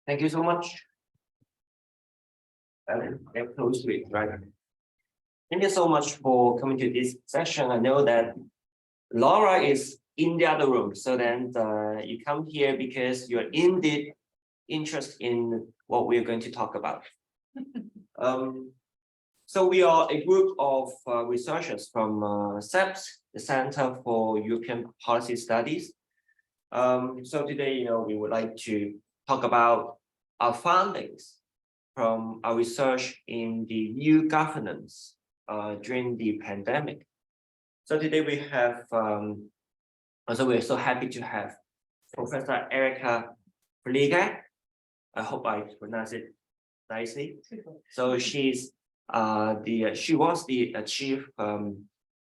Thank you so much. They're close to it, right? Thank you so much for coming to this session. I know that Laura is in the other room, so then you come here because you're indeed interested in what we're going to talk about. So we are a group of researchers from CEPS, the Center for European Policy Studies. So today, we would like to talk about our findings from our research in the new governance during the pandemic. So today we have, also we're so happy to have Professor Erica FLIA. I hope I pronounce it nicely. So she was the chief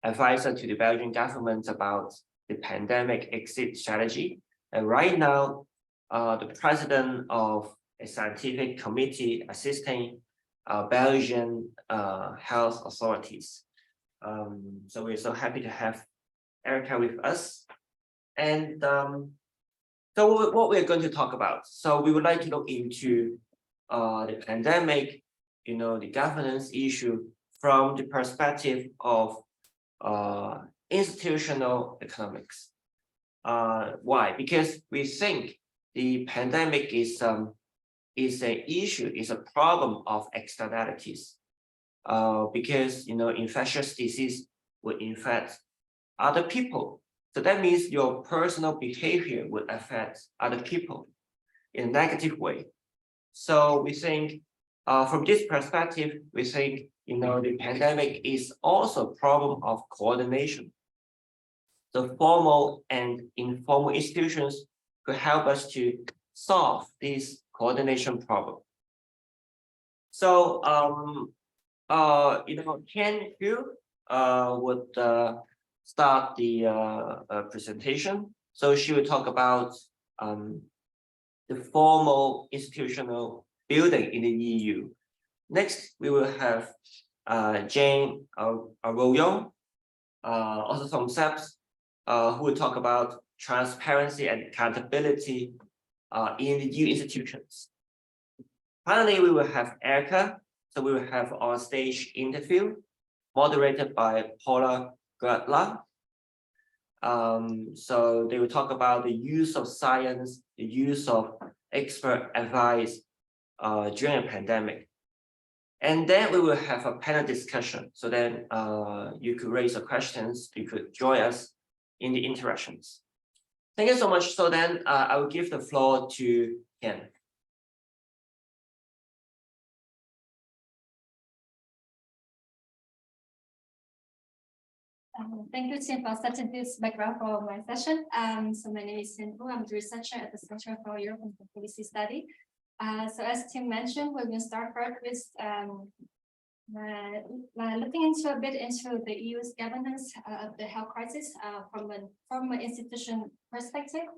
advisor to the Belgian government about the pandemic exit strategy. And right now, the president of a scientific committee assisting Belgian health authorities. So we're so happy to have Erica with us. And so what we're going to talk about. So we would like to look into the pandemic, the governance issue from the perspective of institutional economics. Why? Because we think the pandemic is an issue, is a problem of externalities. Because infectious disease will infect other people. So that means your personal behavior would affect other people in a negative way. So we think from this perspective, we think the pandemic is also a problem of coordination. The formal and informal institutions could help us to solve this coordination problem. So Chen Yu would start the presentation. So she will talk about the formal institutional building in the EU. Next, we will have Jane Royong, also from CEPS, who will talk about transparency and accountability in the EU institutions. Finally, we will have Erica. So we will have on stage interview moderated by Paula Gertler. So they will talk about the use of science, the use of expert advice during a pandemic. And then we will have a panel discussion. So then you could raise your questions, you could join us in the interactions. Thank you so much. So then I will give the floor to Ken. Thank you, Tim, for setting this background for my session. So my name is Chen Hu. I'm the researcher at the Center for European Policy Study. So as Tim mentioned, we're going to start first with looking a bit into the EU's governance of the health crisis from an institution perspective.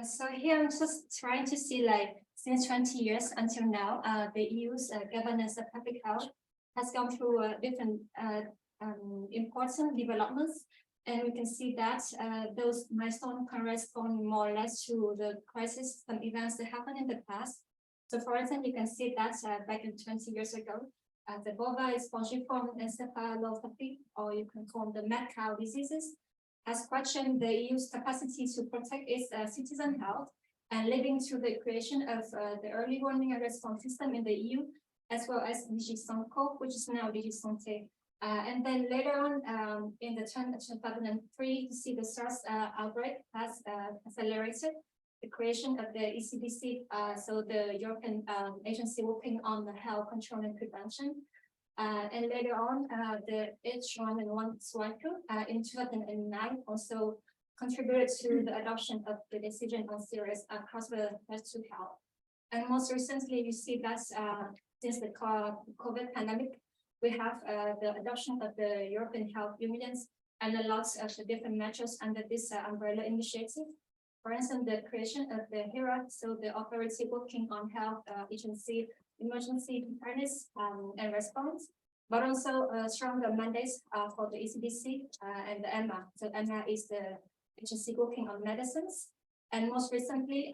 So here I'm just trying to see, since 20 years until now, the EU's governance of public health has gone through different important developments, and we can see that those milestones correspond more or less to the crisis and events that happened in the past. So for instance, you can see that back in 20 years ago, the bovine spongiform encephalopathy, or you can call them the mad cow diseases, has questioned the EU's capacity to protect its citizen health, and leading to the creation of the early warning and response system in the EU, as well as DigiSanco, which is now DigiSante. And then later on, in the 2003, you see the SARS outbreak has accelerated the creation of the ECDC, so the European agency working on the health control and prevention. And later on, the H1N1 swine flu in 2009 also contributed to the adoption of the decision on serious cross-border health. And most recently, you see that since the COVID pandemic, we have the adoption of the European Health Union's and a lot of the different measures under this umbrella initiative. For instance, the creation of the HERA, so the authority working on health agency, emergency preparedness and response, but also stronger mandates for the ECDC and the EMA. So EMA is the agency working on medicines. And most recently,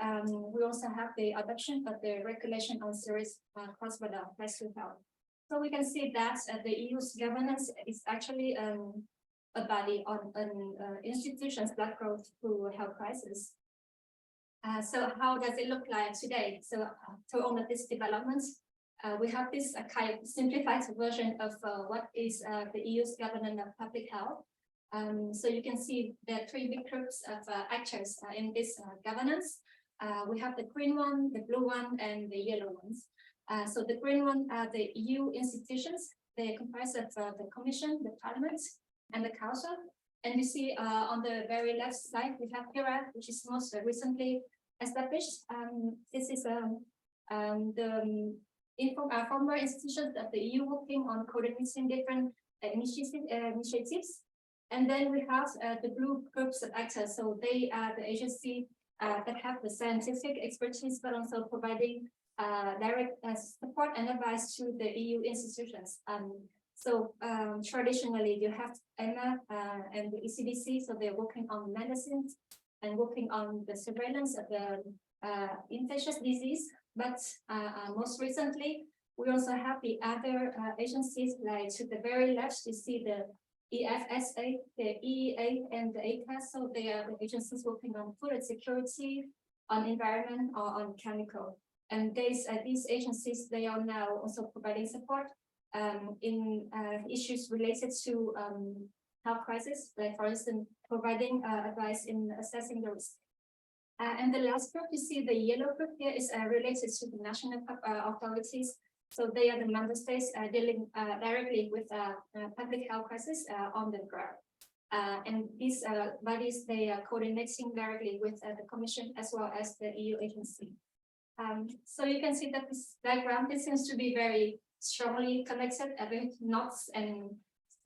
we also have the adoption of the regulation on serious cross-border rescue health. So we can see that the EU's governance is actually a body on institutions that go through health crisis. So how does it look like today? So to all of these developments, we have this kind of simplified version of what is the EU's governance of public health. So you can see the three big groups of actors in this governance. We have the green one, the blue one, and the yellow ones. So the green one are the EU institutions. They comprise of the Commission, the Parliament, and the Council. And you see on the very left side, we have HERA, which is most recently established. This is the former institutions of the EU working on coordinating different initiatives. And then we have the blue groups of actors. So they are the agency that have the scientific expertise, but also providing direct support and advice to the EU institutions. So traditionally, you have EMA and the ECDC, so they're working on medicines and working on the surveillance of the infectious disease. But most recently, we also have the other agencies, like to the very left, you see the EFSA, the EEA, and the ACAS. So they are the agencies working on food security, on environment, or on chemical. And these agencies, they are now also providing support in issues related to health crisis, like for instance, providing advice in assessing the risk. And the last group, you see the yellow group here is related to the national authorities. So they are the member states dealing directly with public health crisis on the ground. And these bodies, they are coordinating directly with the Commission as well as the EU agency. So you can see that this diagram, this seems to be very strongly connected with knots and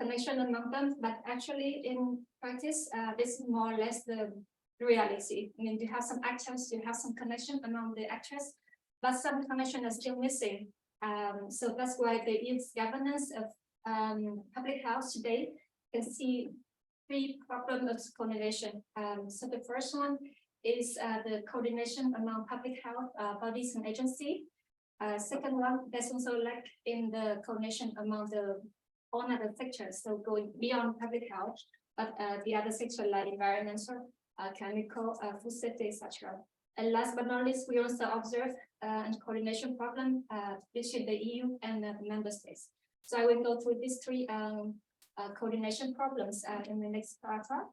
connection among them, but actually in practice, this is more or less the reality. I mean, you have some actors, you have some connection among the actors, but some connection is still missing. So that's why the EU's governance of public health today can see three problems of coordination. So the first one is the coordination among public health bodies and agencies. Second one, there's also lack in the coordination among all other sectors, so going beyond public health, but the other sectors like environmental, chemical, food safety, etc. And last but not least, we also observe a coordination problem between the EU and the member states. So I will go through these three coordination problems in the next paragraph.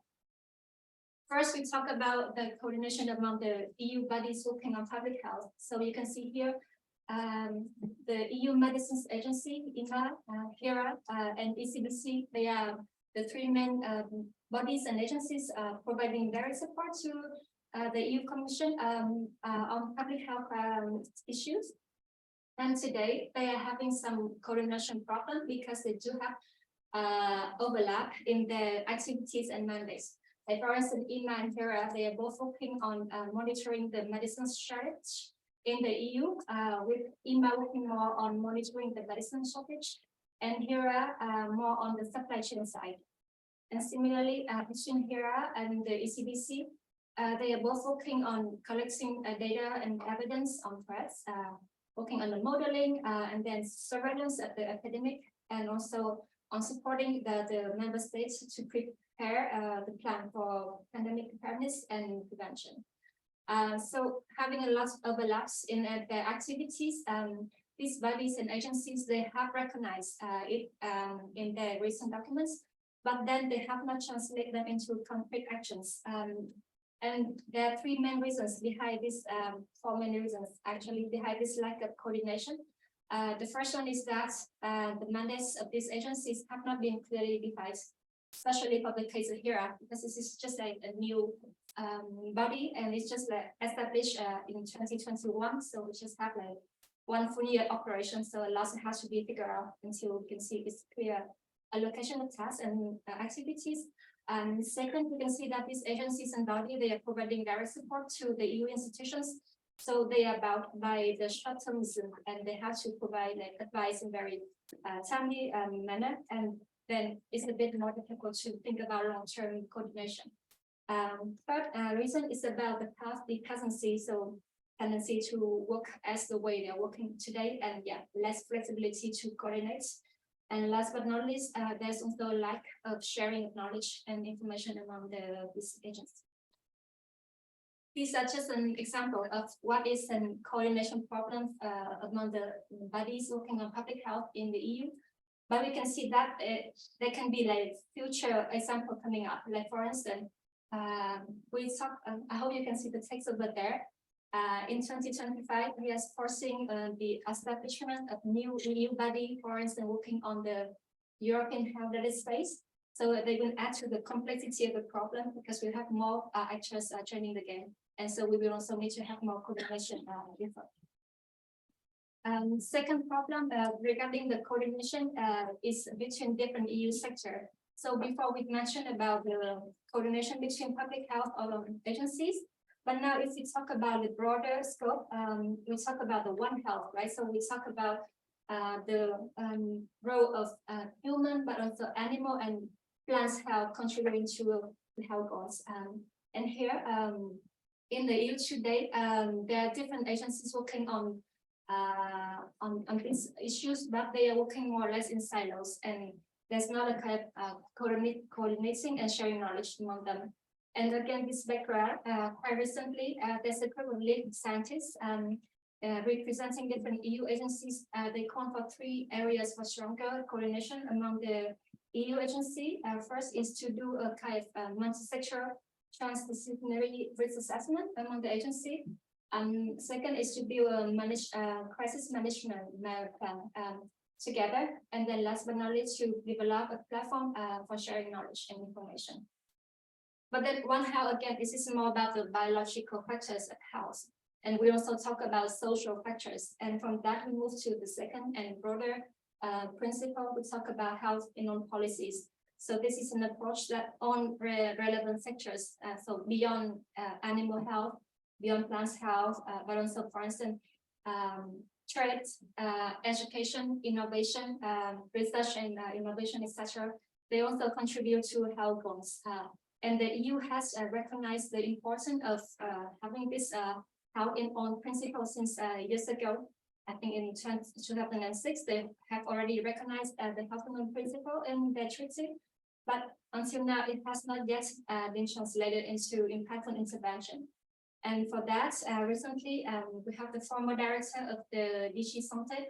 First, we talk about the coordination among the EU bodies working on public health. So you can see here the EU Medicines Agency, EMA, HERA, and ECDC. They are the three main bodies and agencies providing direct support to the EU Commission on public health issues. And today they are having some coordination problem because they do have overlap in their activities and mandates. Like for instance, EMA and HERA, they are both working on monitoring the medicine shortage in the EU, with EMA working more on monitoring the medicine shortage, and HERA more on the supply chain side. And similarly, between HERA and the ECDC, they are both working on collecting data and evidence on threats, working on the modeling and then surveillance of the epidemic, and also on supporting the member states to prepare the plan for pandemic preparedness and prevention. So having a lot of overlaps in their activities, these bodies and agencies, they have recognized it in their recent documents, but then they have not translated them into concrete actions. And there are three main reasons behind this, four main reasons actually behind this lack of coordination. The first one is that the mandates of these agencies have not been clearly defined, especially for the case of HERA, because this is just like a new body and it's just like established in 2021. So we just have like one full year operation. So a lot has to be figured out until we can see its clear allocation of tasks and activities. And second, we can see that these agencies and bodies, they are providing direct support to the EU institutions. So they are bound by the short termism, and they have to provide like advice in very timely manner. And then it's a bit more difficult to think about long-term coordination. Third reason is about the tendency, so tendency to work as the way they're working today, and yeah, less flexibility to coordinate. And last but not least, there's also a lack of sharing of knowledge and information among these agencies. These are just an example of what is a coordination problem among the bodies working on public health in the EU. But we can see that there can be like future example coming up. Like for instance, we talk. I hope you can see the text over there. In 2025, we are foreseeing the establishment of new EU body, for instance, working on the European health data space. So they will add to the complexity of the problem because we have more actors joining the game. And so we will also need to have more coordination effort. Second problem regarding the coordination is between different EU sectors. So before we mentioned about the coordination between public health agencies, but now if we talk about the broader scope, we talk about the One Health, right? So we talk about the role of human, but also animal and plants health contributing to the health goals. And here in the EU today, there are different agencies working on these issues, but they are working more or less in silos, and there's not a kind of coordinating and sharing knowledge among them. And again, this background, quite recently, there's a group of lead scientists representing different EU agencies. They call for 3 areas for stronger coordination among the EU agency. First is to do a kind of multi-sectoral transdisciplinary risk assessment among the agency. Second is to build a crisis management plan together. And then last but not least, to develop a platform for sharing knowledge and information. But then One Health, again, this is more about the biological factors of health. And we also talk about social factors. And from that, we move to the second and broader principle. We talk about health in all policies. So this is an approach that on relevant sectors, so beyond animal health, beyond plants health, but also, for instance, trade, education, innovation, research and innovation, etc. They also contribute to health goals. And the EU has recognized the importance of having this health in on principle since years ago. I think in 2006, they have already recognized the health in on principle in their treaty. But until now, it has not yet been translated into impactful intervention. And for that, recently, we have the former director of the DG Santé,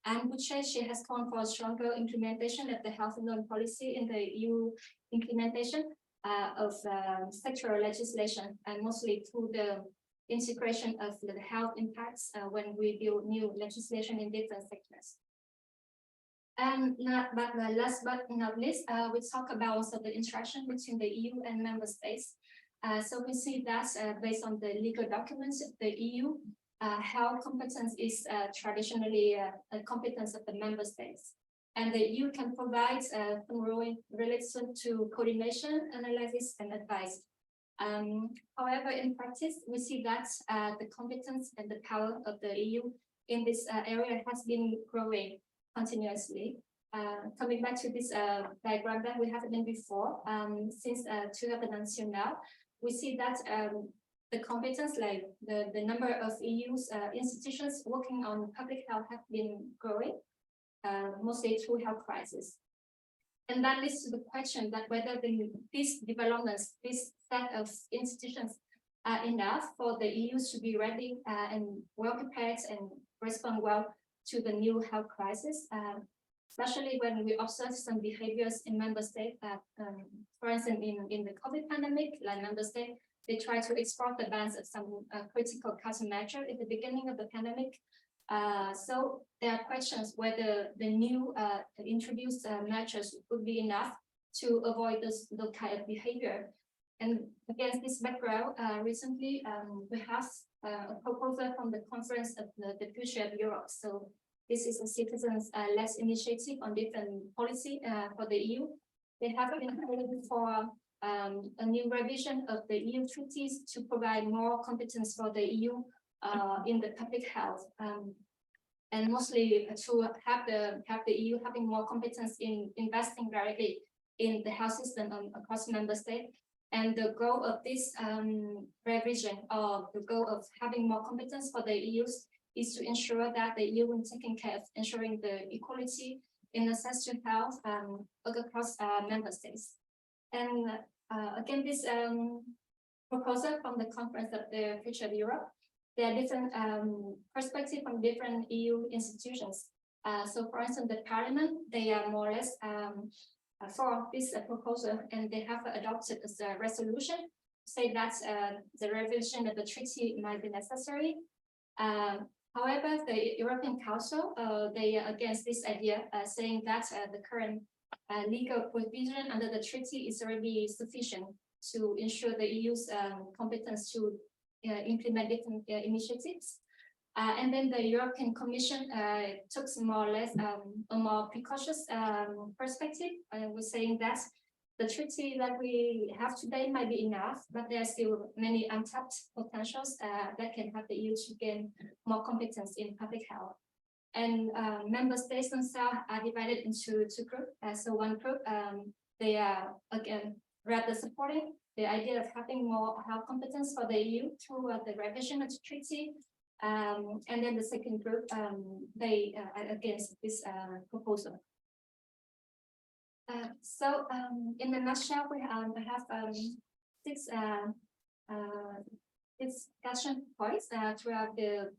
Anne Boucher. She has called for a stronger implementation of the health and non policy in the EU implementation of sectoral legislation, and mostly through the integration of the health impacts when we build new legislation in different sectors. And last but not least, we talk about also the interaction between the EU and member states. So we see that based on the legal documents of the EU, health competence is traditionally a competence of the member states. And the EU can provide relation to coordination, analysis, and advice. However, in practice, we see that the competence and the power of the EU in this area has been growing continuously. Coming back to this diagram that we have been before, since 2000 until now, we see that the competence, like the number of EU's institutions working on public health have been growing, mostly through health crisis. And that leads to the question that whether these developments, this set of institutions are enough for the EU to be ready and well prepared and respond well to the new health crisis, especially when we observe some behaviors in member states that, for instance, in the COVID pandemic, like member states, they try to export the bans of some critical countermeasure at the beginning of the pandemic. So there are questions whether the new introduced measures would be enough to avoid those kind of behavior. And against this background, recently we have a proposal from the Conference of the Future of Europe. So this is a citizens-led initiative on different policy for the EU. they have been calling for a new revision of the EU treaties to provide more competence for the EU in the public health, and mostly to have the EU having more competence in investing directly in the health system across member states. And the goal of this revision, or the goal of having more competence for the EU, is to ensure that the EU will taking care of ensuring the equality in access to health across member states. And again, this proposal from the Conference of the Future of Europe, there are different perspectives from different EU institutions. So for instance, the Parliament, they are more or less for this proposal, and they have adopted as a resolution say that the revision of the treaty might be necessary. However, the European Council, they are against this idea, saying that the current legal provision under the treaty is already sufficient to ensure the EU's competence to implement different initiatives. And then the European Commission took more or less a more precautious perspective, was saying that the treaty that we have today might be enough, but there are still many untapped potentials that can help the EU to gain more competence in public health. And member states themselves are divided into two groups. So one group, they are again rather supporting the idea of having more health competence for the EU through the revision of the treaty. And then the second group, they are against this proposal. So in the nutshell, we have six discussion points throughout the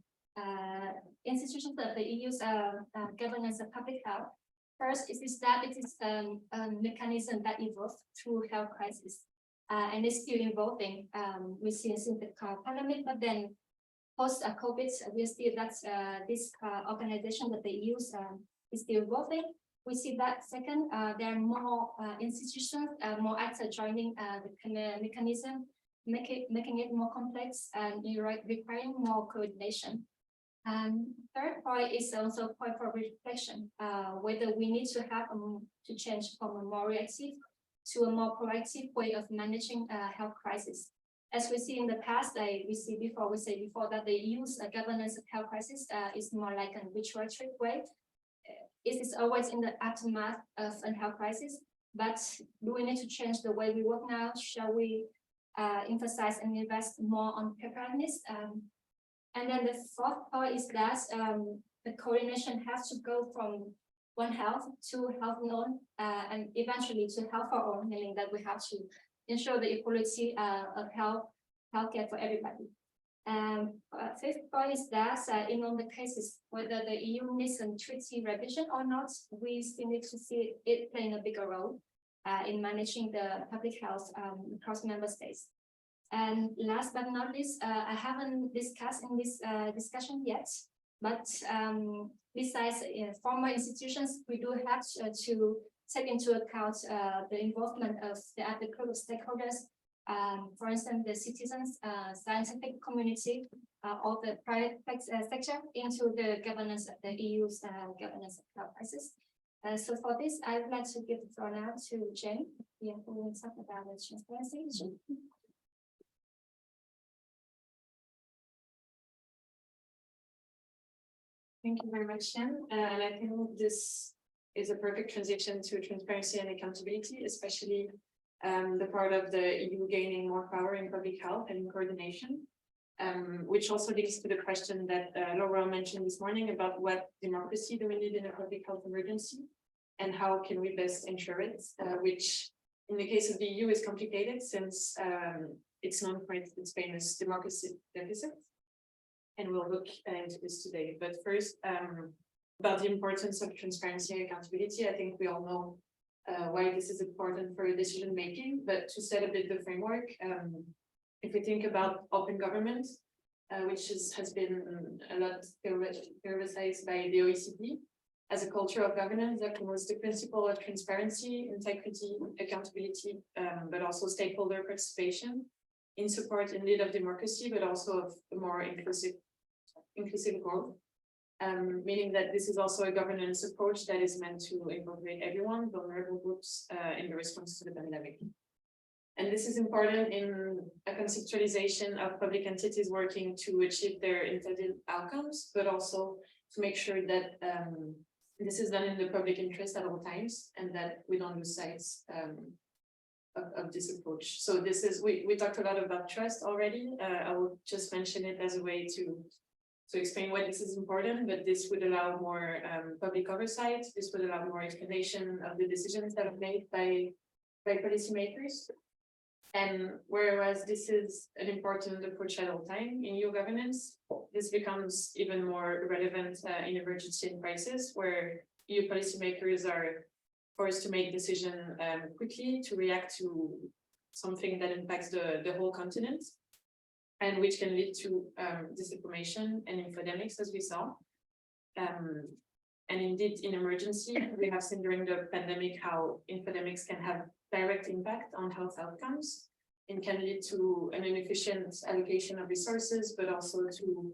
institutions of the EU's governance of public health. First is that it is a mechanism that evolved through health crisis, and it's still evolving. We see since the pandemic, but then post-COVID, we see that this organization that they use is still evolving. We see that second, there are more institutions, more actors joining the mechanism, making it more complex and requiring more coordination. Third point is also a point for reflection, whether we need to have to change from a more reactive to a more proactive way of managing health crisis. As we see in the past, we say before that the EU's governance of health crisis is more like a retroactive way. It is always in the aftermath of a health crisis, but do we need to change the way we work now? Shall we emphasize and invest more on preparedness? And then the fourth point is that the coordination has to go from One Health to Health Known, and eventually to Health for All, meaning that we have to ensure the equality of healthcare for everybody. Fifth point is that in all the cases, whether the EU needs a treaty revision or not, we still need to see it playing a bigger role in managing the public health across member states. And last but not least, I haven't discussed in this discussion yet, but besides former institutions, we do have to take into account the involvement of the other group of stakeholders. For instance, the citizens, scientific community, or the private sector into the governance of the EU's governance of health crisis. So for this, I would like to give the floor now to Jane, who will talk about the transparency issue. Thank you very much, Jen. And I think this is a perfect transition to transparency and accountability, especially the part of the EU gaining more power in public health and in coordination, which also leads to the question that Laura mentioned this morning about what democracy do we need in a public health emergency and how can we best ensure it, which in the case of the EU is complicated since it's known for its famous democracy deficit. And we'll look into this today. But first, about the importance of transparency and accountability, I think we all know why this is important for decision making, but to set a bit the framework, if we think about open government, which has been a lot theorized by the OECD as a culture of governance that promotes the principle of transparency, integrity, accountability, but also stakeholder participation in support and lead of democracy, but also of a more inclusive growth. meaning that this is also a governance approach that is meant to incorporate everyone, vulnerable groups, in the response to the pandemic. And this is important in a conceptualization of public entities working to achieve their intended outcomes, but also to make sure that this is done in the public interest at all times, and that we don't lose sight of this approach. So this is, we talked a lot about trust already. I will just mention it as a way to explain why this is important, but this would allow more public oversight. This would allow more explanation of the decisions that are made by policymakers. And whereas this is an important approach at all time in EU governance, this becomes even more relevant in emergency and crisis, where EU policymakers are forced to make decisions quickly to react to something that impacts the whole continent, and which can lead to disinformation and infodemics, as we saw. And indeed, in emergency, we have seen during the pandemic how infodemics can have direct impact on health outcomes and can lead to an inefficient allocation of resources, but also to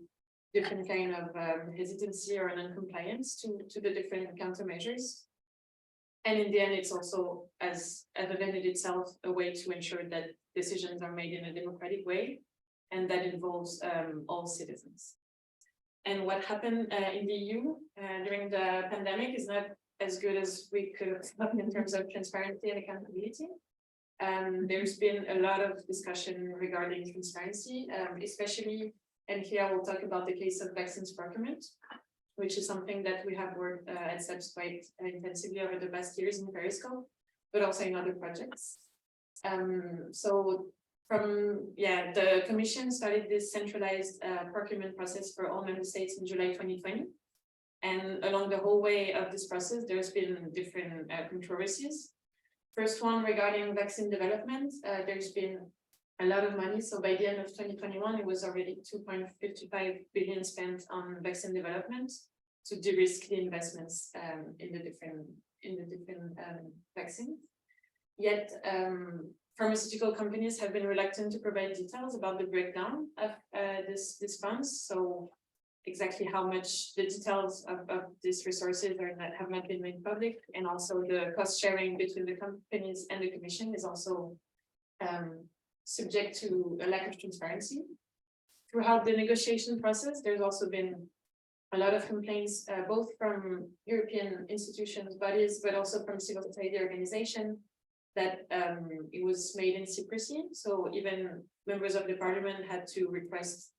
different kind of hesitancy or non-compliance to the different countermeasures. And in the end, it's also, as event in itself, a way to ensure that decisions are made in a democratic way, and that involves all citizens. And what happened in the EU during the pandemic is not as good as we could have thought in terms of transparency and accountability. There's been a lot of discussion regarding transparency, especially, and here I will talk about the case of vaccines procurement, which is something that we have worked at SEPS quite intensively over the past years in Periscope, but also in other projects. So the Commission started this centralized procurement process for all member states in July 2020. And along the whole way of this process, there's been different controversies. First one regarding vaccine development, there's been a lot of money. So by the end of 2021, it was already 2.55 billion spent on vaccine development to de-risk the investments in the different vaccines. Yet pharmaceutical companies have been reluctant to provide details about the breakdown of this funds. So exactly how much the details of these resources have not been made public, and also the cost sharing between the companies and the Commission is also subject to a lack of transparency. Throughout the negotiation process, there's also been a lot of complaints, both from European institutions, bodies, but also from civil society organization, that it was made in secrecy. So even members of the parliament had to request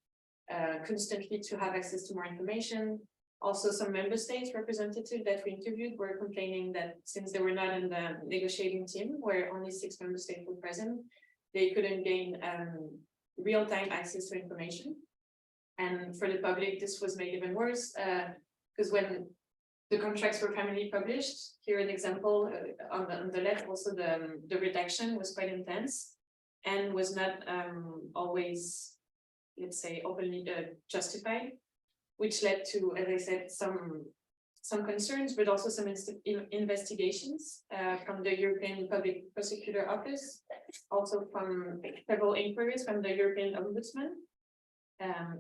constantly to have access to more information. Also, some member states representatives that we interviewed were complaining that since they were not in the negotiating team, where only 6 member states were present, they couldn't gain real-time access to information. And for the public, this was made even worse, because when the contracts were finally published, here an example on the left, also the redaction was quite intense and was not always, let's say, openly justified, which led to, as I said, some concerns, but also some investigations from the European Public Prosecutor Office, also from several inquiries from the European Ombudsman,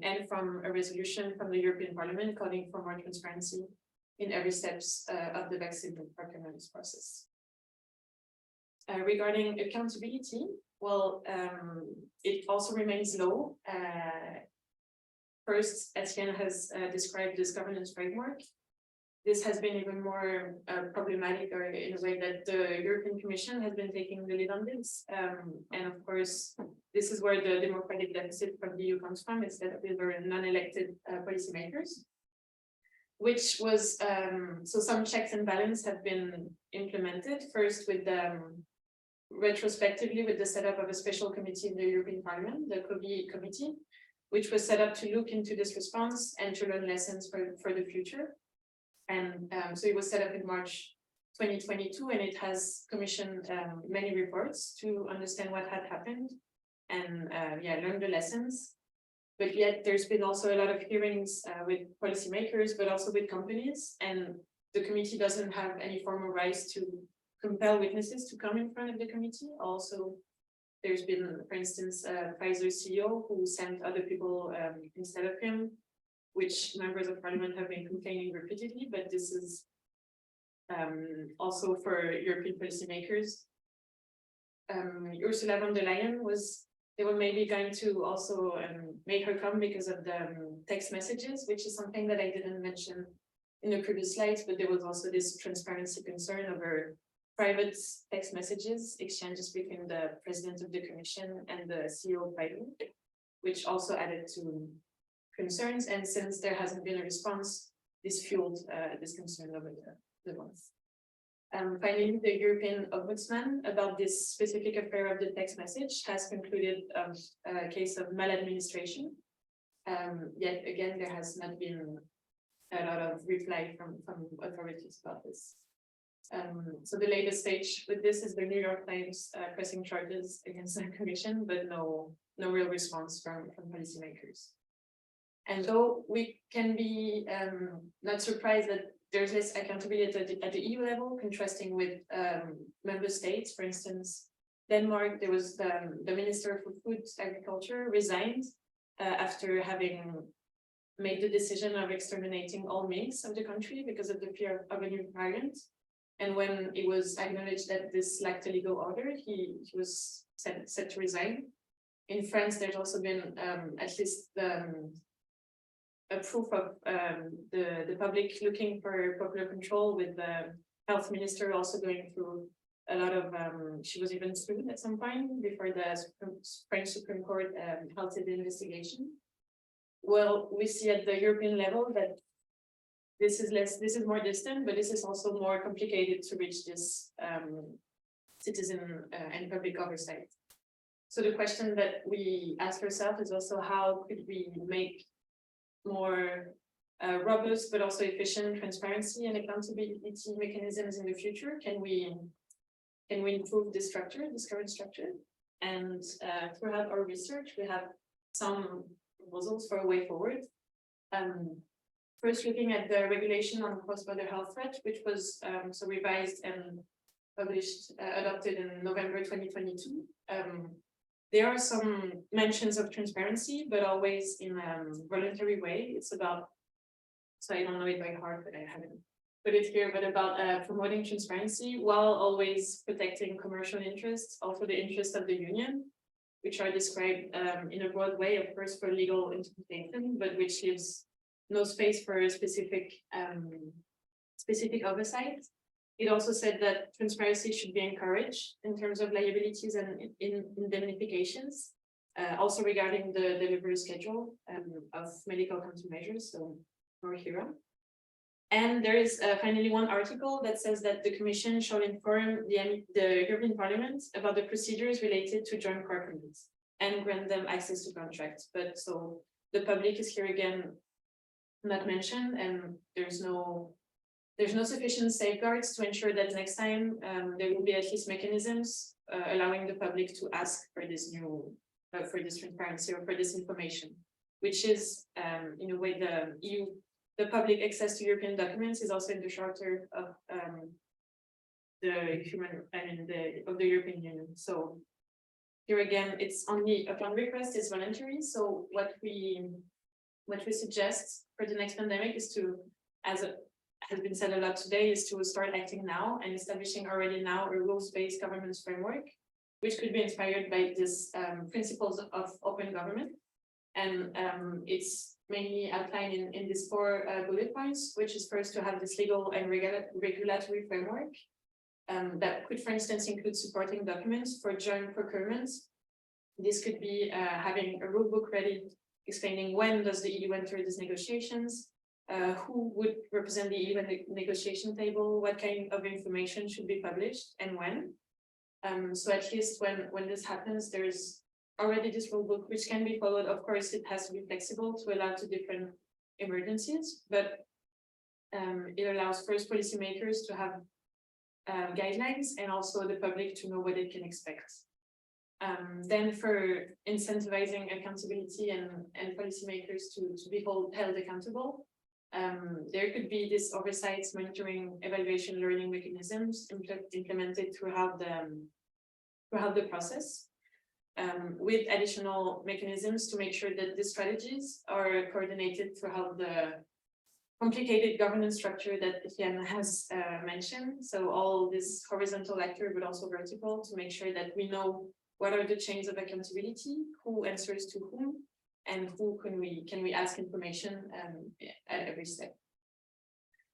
and from a resolution from the European Parliament calling for more transparency in every steps of the vaccine procurement process. Regarding accountability, well, it also remains low. First, Etienne has described this governance framework. This has been even more problematic, or in a way that the European Commission has been taking the lead on this. And of course, this is where the democratic deficit from the EU comes from, is that we were non-elected policymakers, which was, so some checks and balance have been implemented, first with retrospectively with the setup of a special committee in the European Parliament, the COVID committee, which was set up to look into this response and to learn lessons for the future. And so it was set up in March 2022, and it has commissioned many reports to understand what had happened and learn the lessons. But yet there's been also a lot of hearings with policymakers, but also with companies, and the committee doesn't have any formal rights to compel witnesses to come in front of the committee. Also, there's been, for instance, Pfizer CEO who sent other people instead of him. which members of parliament have been complaining repeatedly, but this is also for European policymakers. Ursula von der Leyen they were maybe going to also make her come because of the text messages, which is something that I didn't mention in the previous slides, but there was also this transparency concern over private text messages, exchanges between the president of the commission and the CEO of Biden, which also added to concerns. And since there hasn't been a response, this fueled this concern over the months. Finally, the European Ombudsman about this specific affair of the text message has concluded a case of maladministration. Yet again, there has not been a lot of reply from authorities about this. So the latest stage with this is the New York Times pressing charges against the Commission, but no real response from policymakers. And though we can be not surprised that there's less accountability at the EU level, contrasting with member states. For instance, Denmark, there was the Minister for Food Agriculture resigned after having made the decision of exterminating all minks of the country because of the fear of a new variant. And when it was acknowledged that this lacked a legal order, he was set to resign. In France, there's also been at least a proof of the public looking for popular control, with the health minister also going through a lot of, she was even sued at some point before the French Supreme Court halted the investigation. Well, we see at the European level that this is more distant, but this is also more complicated to reach this citizen and public oversight. So the question that we ask ourselves is also, how could we make more robust but also efficient transparency and accountability mechanisms in the future? Can we improve this structure, this current structure? And throughout our research, we have some proposals for a way forward. First, looking at the regulation on cross-border health threat, which was so revised and published, adopted in November 2022. There are some mentions of transparency, but always in a voluntary way. It's about, so I don't know it by heart, but I haven't put it here, but about promoting transparency while always protecting commercial interests, also the interests of the union, which are described in a broad way, of course, for legal interpretation, but which leaves no space for specific oversight. It also said that transparency should be encouraged in terms of liabilities and indemnifications, also regarding the delivery schedule of medical countermeasures, so for HERA. And there is finally one article that says that the Commission shall inform the European Parliament about the procedures related to joint procurement and grant them access to contracts. But so the public is here again not mentioned, and there's no sufficient safeguards to ensure that next time there will be at least mechanisms allowing the public to ask for this new for this transparency or for this information, which is in a way the public access to European documents is also in the Charter of the European Union. So here again, it's only upon request, it's voluntary. So what we suggest for the next pandemic is to, as it has been said a lot today, is to start acting now and establishing already now a rules-based governance framework, which could be inspired by this principles of open government. And it's mainly outlined in these 4 bullet points, which is first to have this legal and regulatory framework that could, for instance, include supporting documents for joint procurements. This could be having a rule book ready explaining when does the EU enter these negotiations, who would represent the EU at the negotiation table, what kind of information should be published and when. So at least when this happens, there's already this rule book which can be followed. Of course, it has to be flexible to allow to different emergencies, but it allows first policymakers to have guidelines and also the public to know what they can expect. Then for incentivizing accountability and policymakers to be held accountable, there could be this oversight, monitoring, evaluation, learning mechanisms implemented throughout the process. with additional mechanisms to make sure that the strategies are coordinated throughout the complicated governance structure that Etienne has mentioned. So all this horizontal actor, but also vertical, to make sure that we know what are the chains of accountability, who answers to whom, and who can we ask information at every step.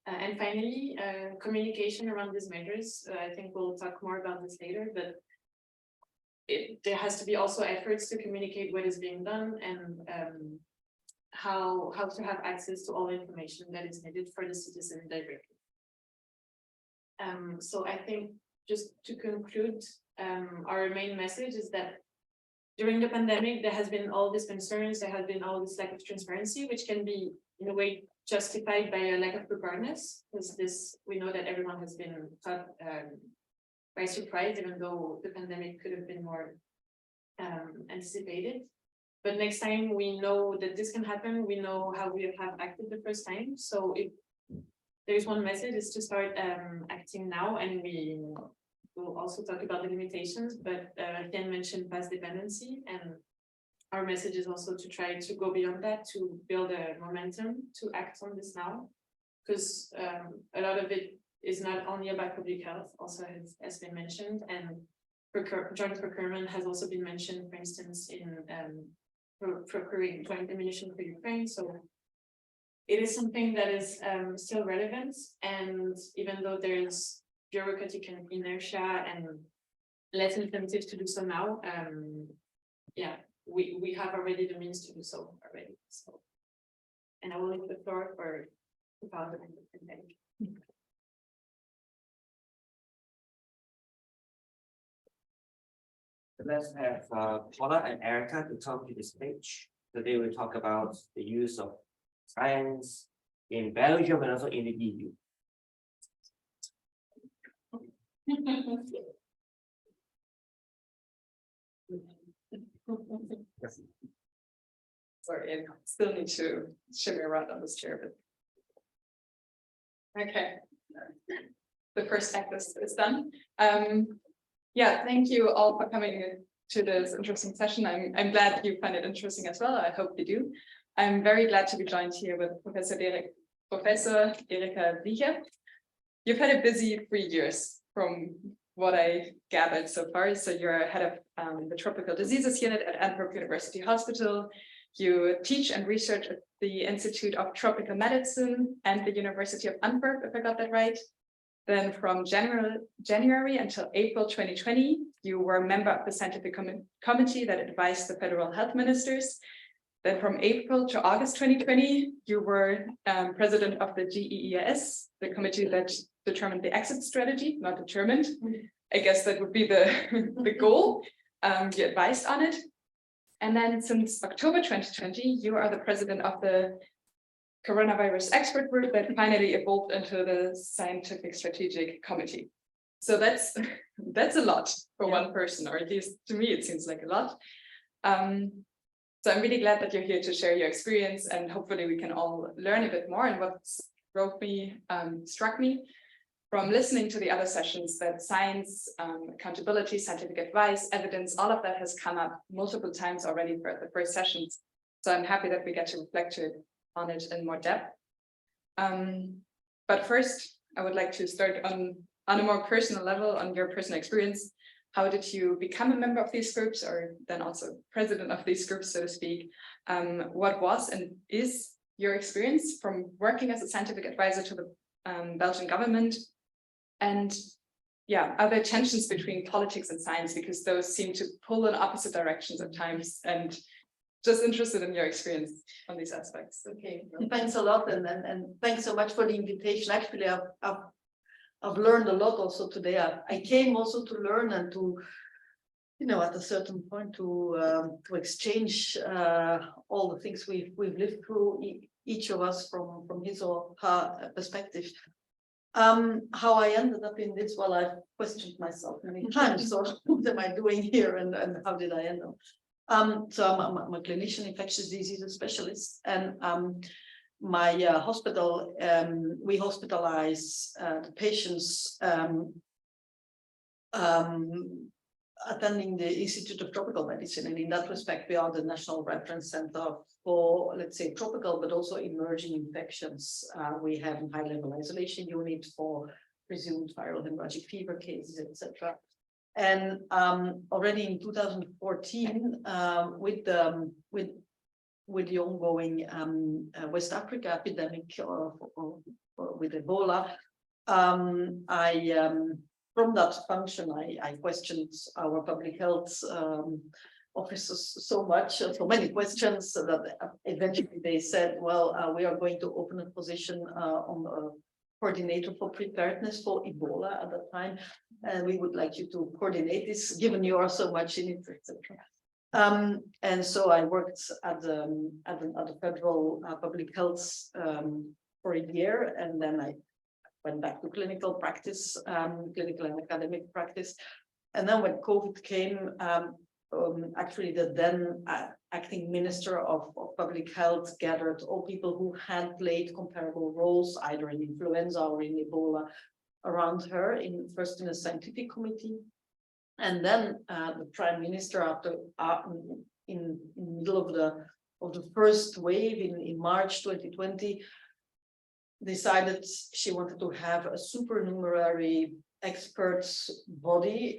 And finally, communication around these measures. I think we'll talk more about this later, but there has to be also efforts to communicate what is being done and how to have access to all information that is needed for the citizen directly. So I think just to conclude, our main message is that during the pandemic, there has been all these concerns, there has been all this lack of transparency, which can be in a way justified by a lack of preparedness, because we know that everyone has been caught by surprise, even though the pandemic could have been more anticipated. But next time we know that this can happen, we know how we have acted the first time. So if there's one message, is to start acting now, and we will also talk about the limitations, but Etienne mentioned past dependency, and our message is also to try to go beyond that, to build a momentum to act on this now, because a lot of it is not only about public health, also has been mentioned, and joint procurement has also been mentioned, for instance, in procuring joint ammunition for Ukraine. So it is something that is still relevant, and even though there's bureaucratic inertia and less incentive to do so now, yeah, we have already the means to do so already. So, and I will leave the floor for the founder and the pandemic. Let's have Paula and Erica to come to the stage. Today we talk about the use of science in Belgium and also in the EU. Sorry, I still need to shimmy around on this chair, but okay. The first act is done. Yeah, thank you all for coming to this interesting session. I'm glad you find it interesting as well. I hope you do. I'm very glad to be joined here with Professor Erika Vliege. You've had a busy 3 years from what I gathered so far. So you're head of the Tropical Diseases Unit at Antwerp University Hospital. You teach and research at the Institute of Tropical Medicine and the University of Antwerp, if I got that right. Then from January until April 2020, you were a member of the scientific committee that advised the federal health ministers. Then from April to August 2020, you were president of the GEES, the committee that determined the exit strategy, not determined. I guess that would be the goal. You advised on it. And then since October 2020, you are the president of the coronavirus expert group that finally evolved into the scientific strategic committee. So that's a lot for one person, or at least to me, it seems like a lot. So I'm really glad that you're here to share your experience, and hopefully we can all learn a bit more. And what struck me from listening to the other sessions, that science, accountability, scientific advice, evidence, all of that has come up multiple times already for the first sessions. So I'm happy that we get to reflect on it in more depth. But first, I would like to start on a more personal level, on your personal experience. How did you become a member of these groups, or then also president of these groups, so to speak? What was and is your experience from working as a scientific advisor to the Belgian government? And yeah, are there tensions between politics and science, because those seem to pull in opposite directions at times? And just interested in your experience on these aspects. Okay, well, thanks a lot, and thanks so much for the invitation. Actually, I've learned a lot also today. I came also to learn and to, at a certain point to exchange all the things we've lived through, each of us from his or her perspective. How I ended up in this, well, I've questioned myself many times. So what am I doing here, and how did I end up? So I'm a clinician, infectious diseases specialist, and my hospital, we hospitalize the patients attending the Institute of Tropical Medicine, and in that respect, we are the national reference center for, let's say, tropical, but also emerging infections. We have a high-level isolation unit for presumed viral hemorrhagic fever cases, etc. And already in 2014, with the ongoing West Africa epidemic or with Ebola, from that function, I questioned our public health officers so much, so many questions, that eventually they said, well, we are going to open a position on a coordinator for preparedness for Ebola at that time, and we would like you to coordinate this, given you are so much in it, etc. And so I worked at the federal public health for a year, and then I went back to clinical practice, clinical and academic practice. And then when COVID came, actually the then acting minister of public health gathered all people who had played comparable roles, either in influenza or in Ebola, around her, first in a scientific committee. And then the prime minister, after in the middle of the first wave in March 2020, decided she wanted to have a supernumerary experts body,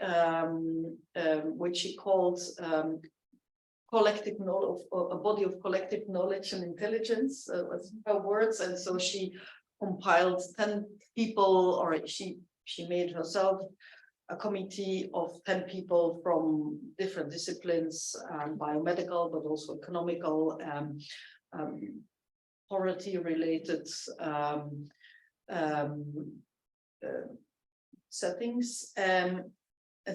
which she called collective knowledge, a body of collective knowledge and intelligence, was her words. And so she compiled 10 people, or she made herself a committee of 10 people from different disciplines, biomedical, but also economical, poverty-related settings, and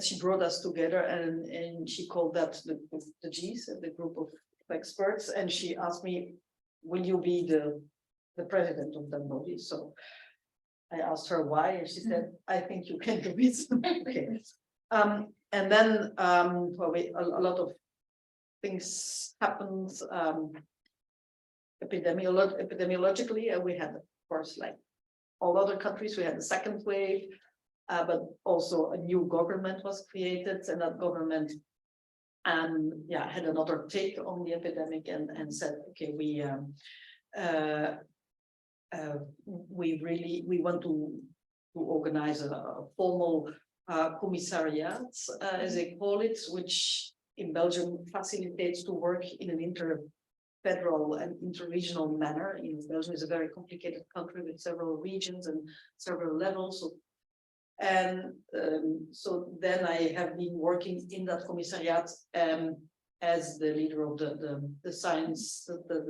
she brought us together, and she called that the G's, the group of experts, and she asked me, will you be the president of that body? So I asked her why, and she said, I think you can do it. Okay. And then well, a lot of things happened. Epidemiologically, we had, of course, like all other countries, we had the second wave, but also a new government was created, and that government had another take on the epidemic and said, okay, we want to organize a formal commissariat, as they call it, which in Belgium facilitates to work in an federal and interregional manner. Belgium is a very complicated country with several regions and several levels. And so then I have been working in that commissariat as the leader of the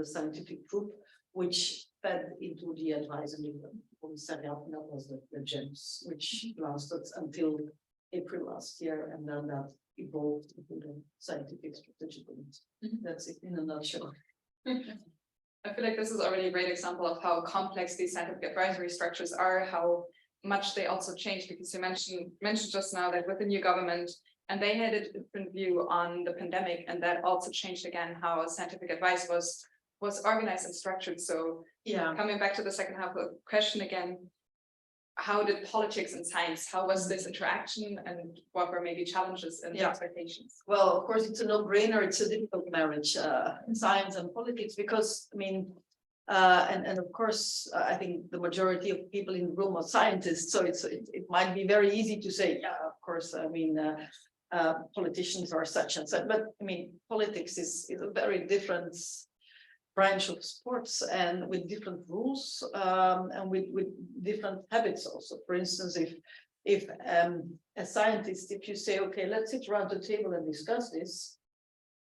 scientific group, which fed into the advisory commissariat, and that was the GEMS, which lasted until April last year, and then that evolved into the scientific strategy committee. That's it in a nutshell. I feel like this is already a great example of how complex these scientific advisory structures are, how much they also change, because you mentioned just now that with the new government, and they had a different view on the pandemic, and that also changed again how scientific advice was organized and structured. So yeah, coming back to the second half of the question again, how did politics and science, how was this interaction, and what were maybe challenges and expectations? Well, of course, it's a no-brainer. It's a difficult marriage, science and politics, because I mean, and of course, I think the majority of people in the room are scientists, so it might be very easy to say, yeah, of course, I mean, politicians are such and such, but I mean, politics is a very different branch of sports, and with different rules, and with different habits also. For instance, if a scientist, if you say, okay, let's sit around the table and discuss this,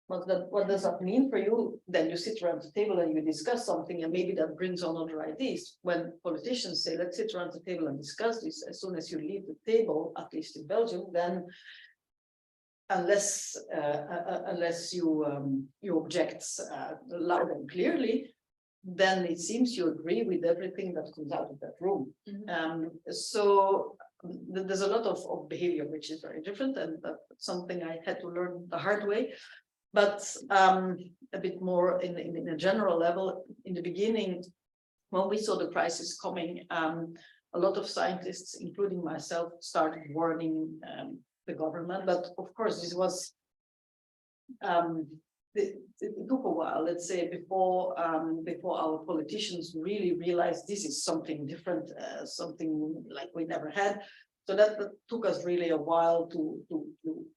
what does that mean for you? Then you sit around the table and you discuss something, and maybe that brings on other ideas. When politicians say, let's sit around the table and discuss this, as soon as you leave the table, at least in Belgium, then unless you object loud and clearly, then it seems you agree with everything that comes out of that room. So there's a lot of behavior which is very different, and that's something I had to learn the hard way. But a bit more in a general level, in the beginning, when we saw the crisis coming, a lot of scientists, including myself, started warning the government, but of course this was it took a while, let's say, before our politicians really realized this is something different, something like we never had. So that took us really a while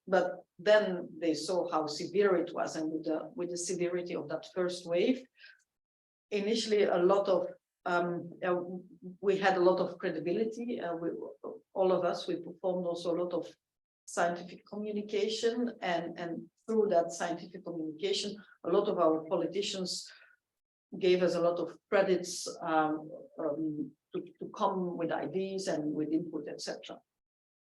but then they saw how severe it was, and with the severity of that first wave, initially a lot of we had a lot of credibility. All of us, we performed also a lot of scientific communication, and through that scientific communication, a lot of our politicians gave us a lot of credits to come with ideas and with input, etc.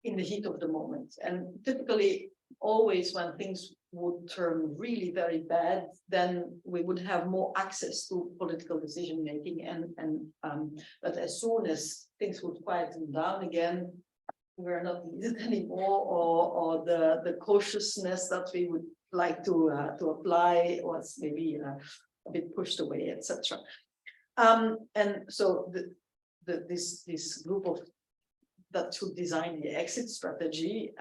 in the heat of the moment. And typically, always when things would turn really very bad, then we would have more access to political decision making. But as soon as things would quieten down again, we're not needed anymore, or the cautiousness that we would like to apply was maybe a bit pushed away, etc. And so this group of that should design the exit strategy,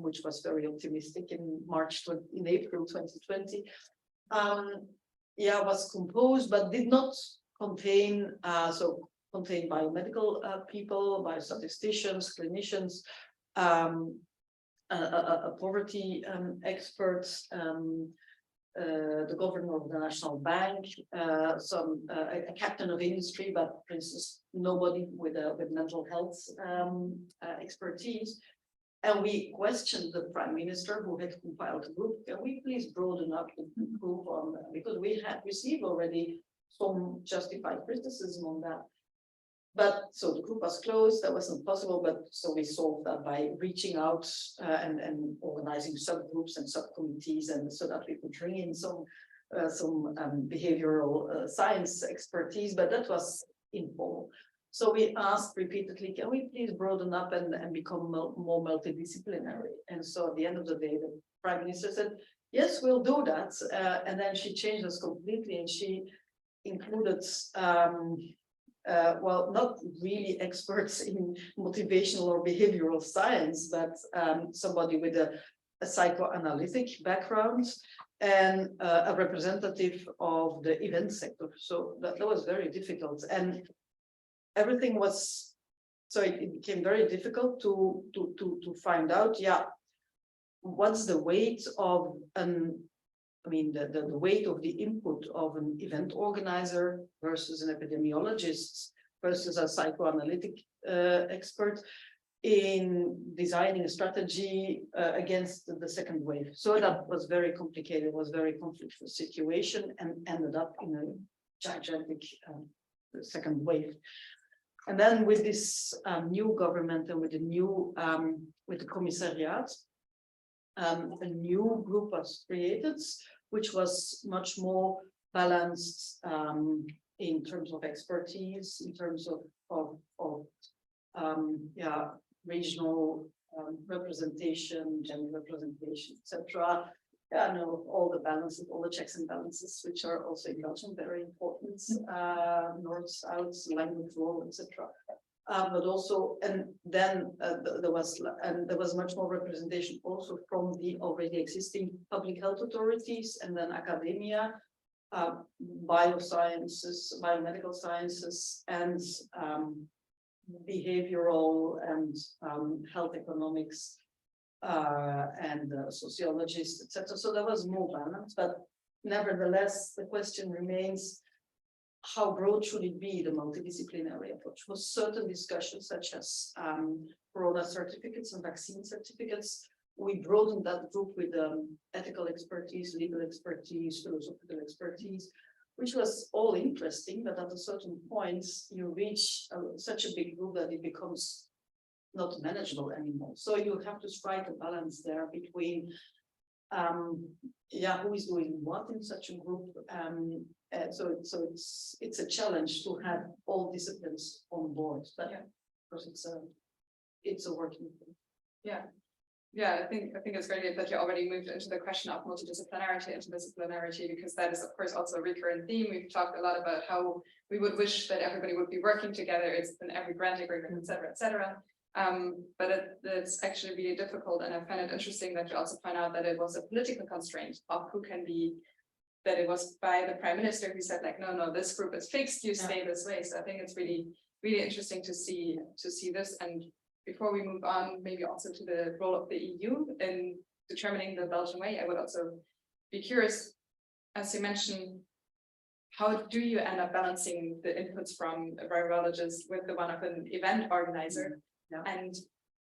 which was very optimistic in April 2020, was composed but did not contain contain biomedical people, biostatisticians, clinicians, poverty experts, the governor of the National Bank, a captain of industry, but for instance, nobody with mental health expertise. And we questioned the prime minister who had compiled the group. Can we please broaden up the group on, because we had received already some justified criticism on that. But so the group was closed, that wasn't possible, but so we solved that by reaching out and organizing subgroups and subcommittees, and so that we could bring in some behavioral science expertise, but that was informal. So we asked repeatedly, can we please broaden up and become more multidisciplinary? And so at the end of the day, the prime minister said, yes, we'll do that. And then she changed us completely, and she included well, not really experts in motivational or behavioral science, but somebody with a psychoanalytic background and a representative of the event sector. So that was very difficult, and everything was, so it became very difficult to find out, what's the weight of the weight of the input of an event organizer versus an epidemiologist versus a psychoanalytic expert in designing a strategy against the second wave. So that was very complicated, was very conflictual situation, and ended up in a gigantic second wave. And then with this new government and with the new with the commissariat, a new group was created, which was much more balanced in terms of expertise, in terms of regional representation, gender representation, etc. All the balances, all the checks and balances, which are also in Belgium very important, north, south, language role, etc. But also, and then there was much more representation also from the already existing public health authorities, and then academia, biosciences, biomedical sciences, and behavioral and health economics, and sociologists, etc. So there was more balance, but nevertheless, the question remains, how broad should it be, the multidisciplinary approach? For certain discussions, such as corona certificates and vaccine certificates, we broadened that group with ethical expertise, legal expertise, philosophical expertise, which was all interesting, but at a certain point, you reach such a big group that it becomes not manageable anymore. So you have to strike a balance there between who is doing what in such a group. So it's a challenge to have all disciplines on board, but because it's a working thing. I think it's great that you already moved into the question of multidisciplinarity, interdisciplinarity, because that is of course also a recurrent theme. We've talked a lot about how we would wish that everybody would be working together. It's in every grant agreement, etc., etc. But it's actually really difficult, and I find it interesting that you also point out that it was a political constraint of who can be, that it was by the prime minister who said like, no, this group is fixed, you stay this way. So I think it's really, really interesting to see this. And before we move on, maybe also to the role of the EU in determining the Belgian way, I would also be curious, as you mentioned, how do you end up balancing the inputs from a virologist with the one of an event organizer? And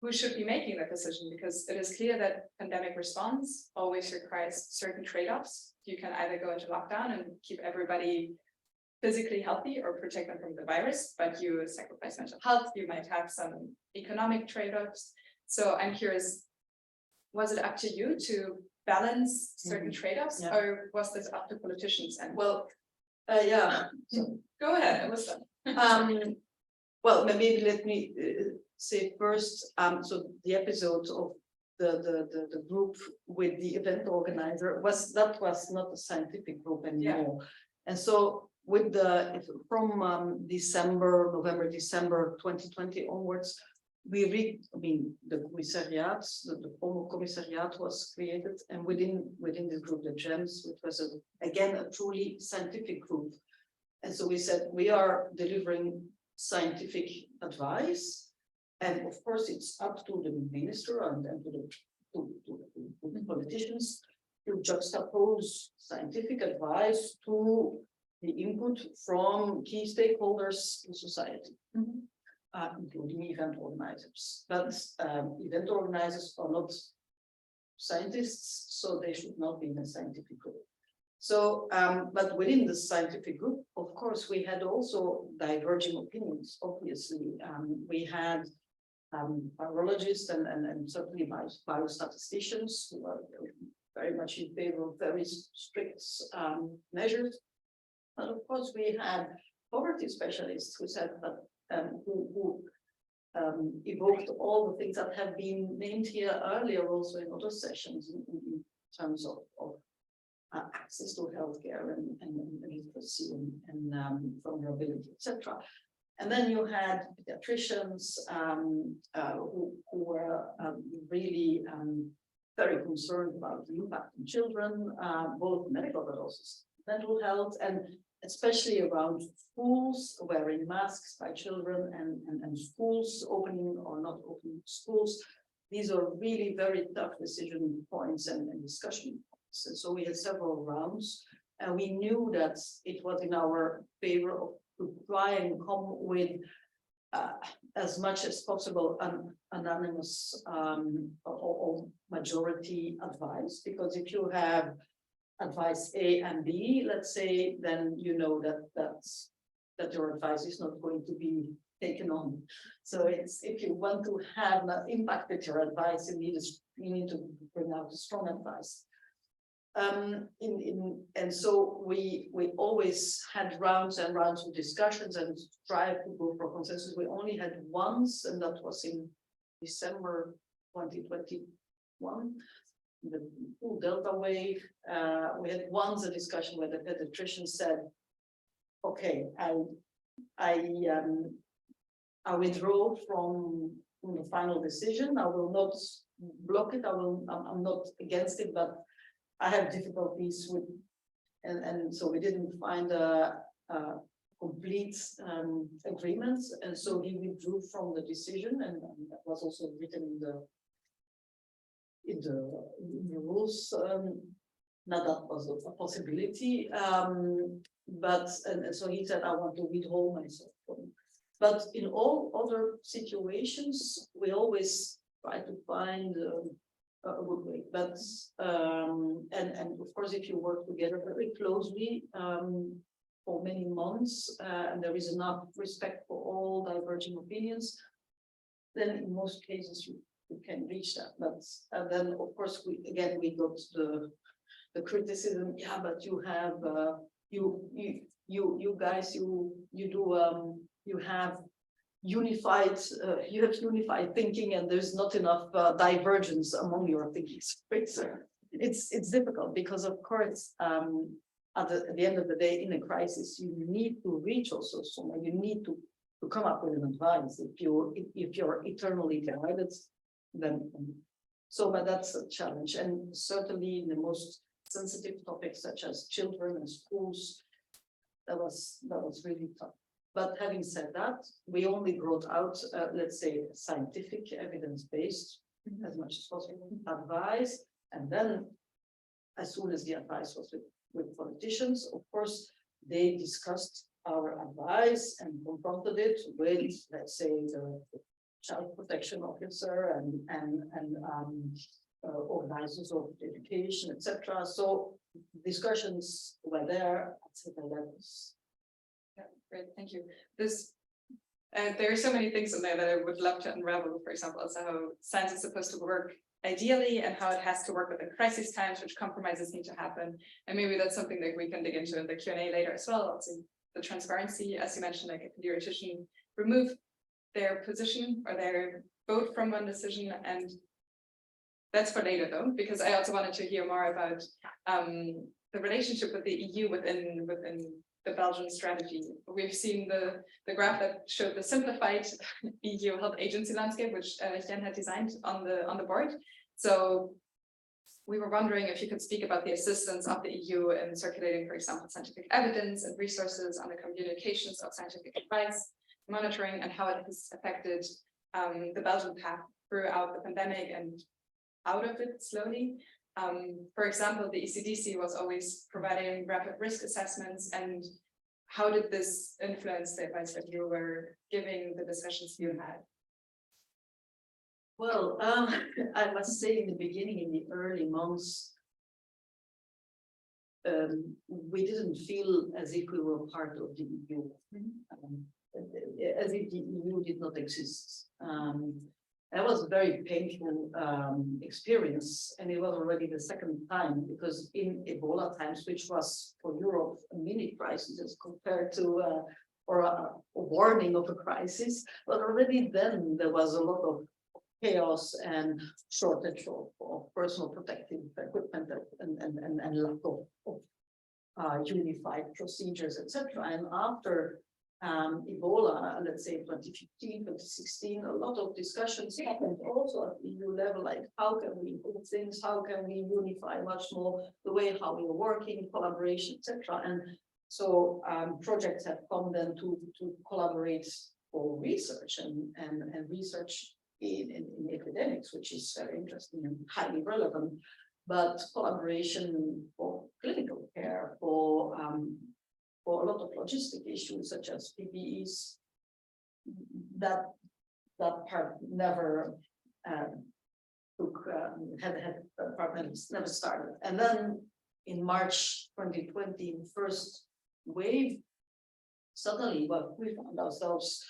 who should be making that decision? Because it is clear that pandemic response always requires certain trade-offs. You can either go into lockdown and keep everybody physically healthy or protect them from the virus, but you sacrifice mental health, you might have some economic trade-offs. So I'm curious, was it up to you to balance certain trade-offs, or was this up to politicians? And Well, so, go ahead, it was done. well, maybe let me say first, so the episode of the group with the event organizer was not a scientific group anymore. And so with from November, December 2020 onwards, the commissariat, the formal commissariat was created, and within the group, the GEMS, which was again a truly scientific group. And so we said we are delivering scientific advice, and of course it's up to the minister and to the politicians to juxtapose scientific advice to the input from key stakeholders in society, including event organizers. But event organizers are not scientists, so they should not be in a scientific group. So, but within the scientific group, of course, we had also diverging opinions. Obviously, we had virologists and certainly biostatisticians who are very much in favor of very strict measures. But of course, we had poverty specialists who said that who evoked all the things that have been named here earlier, also in other sessions, in terms of access to healthcare and literacy and vulnerability, etc. And then you had pediatricians who were really very concerned about the impact on children, both medical but also mental health, and especially around schools, wearing masks by children and schools opening or not opening schools. These are really very tough decision points and discussion points. And so we had several rounds, and we knew that it was in our favor to try and come with as much as possible anonymous or majority advice, because if you have advice A and B, let's say, then you know that your advice is not going to be taken on. So it's, if you want to have an impact with your advice, you need to bring out a strong advice. And so we always had rounds and rounds of discussions and tried to go for consensus. We only had once, and that was in December 2021, the full Delta wave. We had once a discussion where the pediatrician said, okay, I withdraw from the final decision. I will not block it. I'm not against it, but I have difficulties with, and so we didn't find a complete agreement, and so he withdrew from the decision, and that was also written in the rules. Now that was a possibility, but and so he said, I want to withhold myself from. But in all other situations, we always try to find a good way. But and of course, if you work together very closely for many months, and there is enough respect for all diverging opinions, then in most cases you can reach that. But and then of course we got the criticism. Yeah, but you have you guys you have unified thinking, and there's not enough divergence among your thinking. It's difficult because of course at the end of the day, in a crisis you need to reach also someone. You need to come up with an advice. If you're eternally divided, then but that's a challenge, and certainly in the most sensitive topics such as children and schools, that was really tough. But having said that, we only brought out, let's say, scientific, evidence-based, as much as possible, advice, and then, as soon as the advice was with politicians, of course, they discussed our advice and confronted it with, let's say, the child protection officer and organizers of education, etc. So discussions were there at several levels. Yeah, great, thank you. There are so many things in there that I would love to unravel, for example, also how science is supposed to work ideally and how it has to work within crisis times, which compromises need to happen. And maybe that's something that we can dig into in the Q&A later as well. Also, the transparency, as you mentioned, like if the theoretician remove their position or their vote from one decision, and that's for later though, because I also wanted to hear more about the relationship with the EU within the Belgian strategy. We've seen the graph that showed the simplified EU health agency landscape, which Jen had designed on the board. So we were wondering if you could speak about the assistance of the EU in circulating, for example, scientific evidence and resources on the communications of scientific advice, monitoring, and how it has affected the Belgian path throughout the pandemic and out of it slowly. For example, the ECDC was always providing rapid risk assessments, and how did this influence the advice that you were giving, the discussions you had? Well, I must say in the beginning, in the early months, we didn't feel as if we were part of the EU, as if the EU did not exist. That was a very painful experience, and it was already the second time, because in Ebola times, which was for Europe a mini crisis as compared to or a warning of a crisis, but already then there was a lot of chaos and shortage of personal protective equipment and lack of unified procedures, etc. And after Ebola, let's say 2015, 2016, a lot of discussions happened also at EU level, like how can we improve things, how can we unify much more the way how we are working, collaboration, etc. And so projects have come then to collaborate for research and research in epidemics, which is very interesting and highly relevant, but collaboration for clinical care, for a lot of logistic issues such as PPEs, that part never never started. And then in March 2020, the first wave, suddenly, well, we found ourselves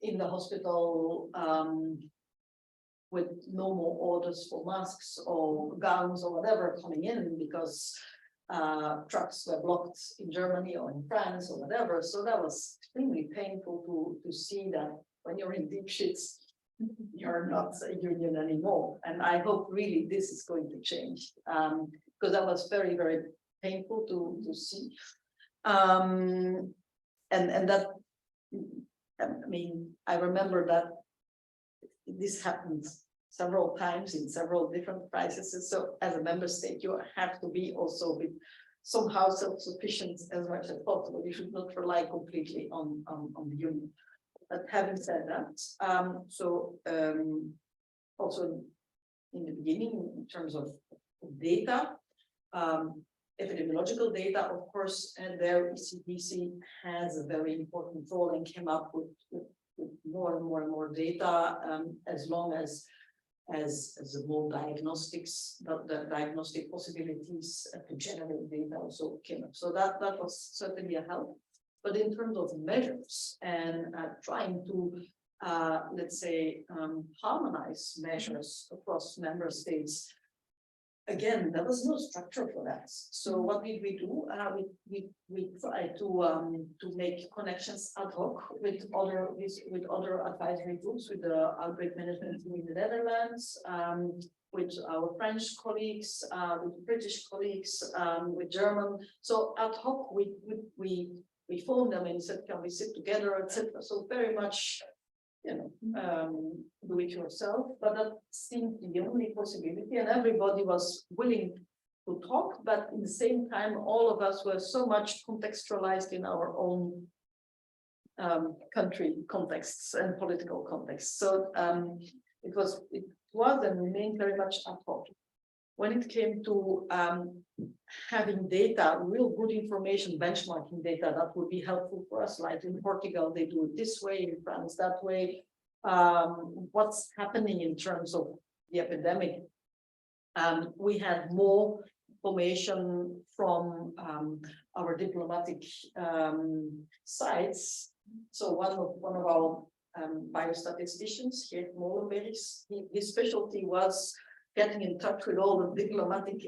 in the hospital with no more orders for masks or gowns or whatever coming in, because trucks were blocked in Germany or in France or whatever. So that was extremely painful to see that when you're in deep shits, you're not a union anymore. And I hope really this is going to change, because that was very, very painful to see. And that, I mean, I remember that this happened several times in several different crises. So as a member state, you have to be also with somehow self-sufficient as much as possible. You should not rely completely on the union. But having said that, also in the beginning, in terms of data, epidemiological data, of course, and their ECDC has a very important role and came up with more and more and more data, as long as the more diagnostics, the diagnostic possibilities to generate data also came up. So that was certainly a help. But in terms of measures and trying to, let's say, harmonize measures across member states, again, there was no structure for that. So what did we do? We tried to make connections ad hoc with other advisory groups, with the outbreak management team in the Netherlands, with our French colleagues, with British colleagues, with German. So ad hoc, we we phoned them and said, can we sit together, etc. So very much, you know, do it yourself, but that seemed the only possibility, and everybody was willing to talk, but at the same time, all of us were so much contextualized in our own country contexts and political contexts. So it was and remained very much ad hoc. When it came to having data, real good information, benchmarking data, that would be helpful for us. Like in Portugal, they do it this way, in France that way. What's happening in terms of the epidemic? We had more information from our diplomatic sites. So one of our biostatisticians here at Molenberg, his specialty was getting in touch with all the diplomatic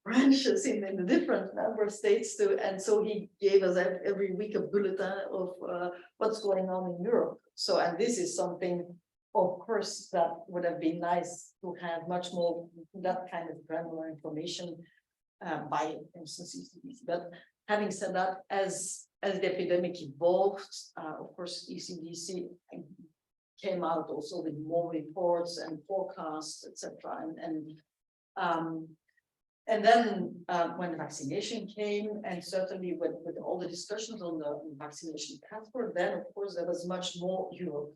branches in the different member states too, and so he gave us every week a bulletin of what's going on in Europe. So, and this is something, of course, that would have been nice to have much more that kind of granular information by, for instance, ECDC. But having said that, as the epidemic evolved, of course, ECDC came out also with more reports and forecasts, etc. And then when vaccination came, and certainly with all the discussions on the vaccination passport, then of course there was much more Europe.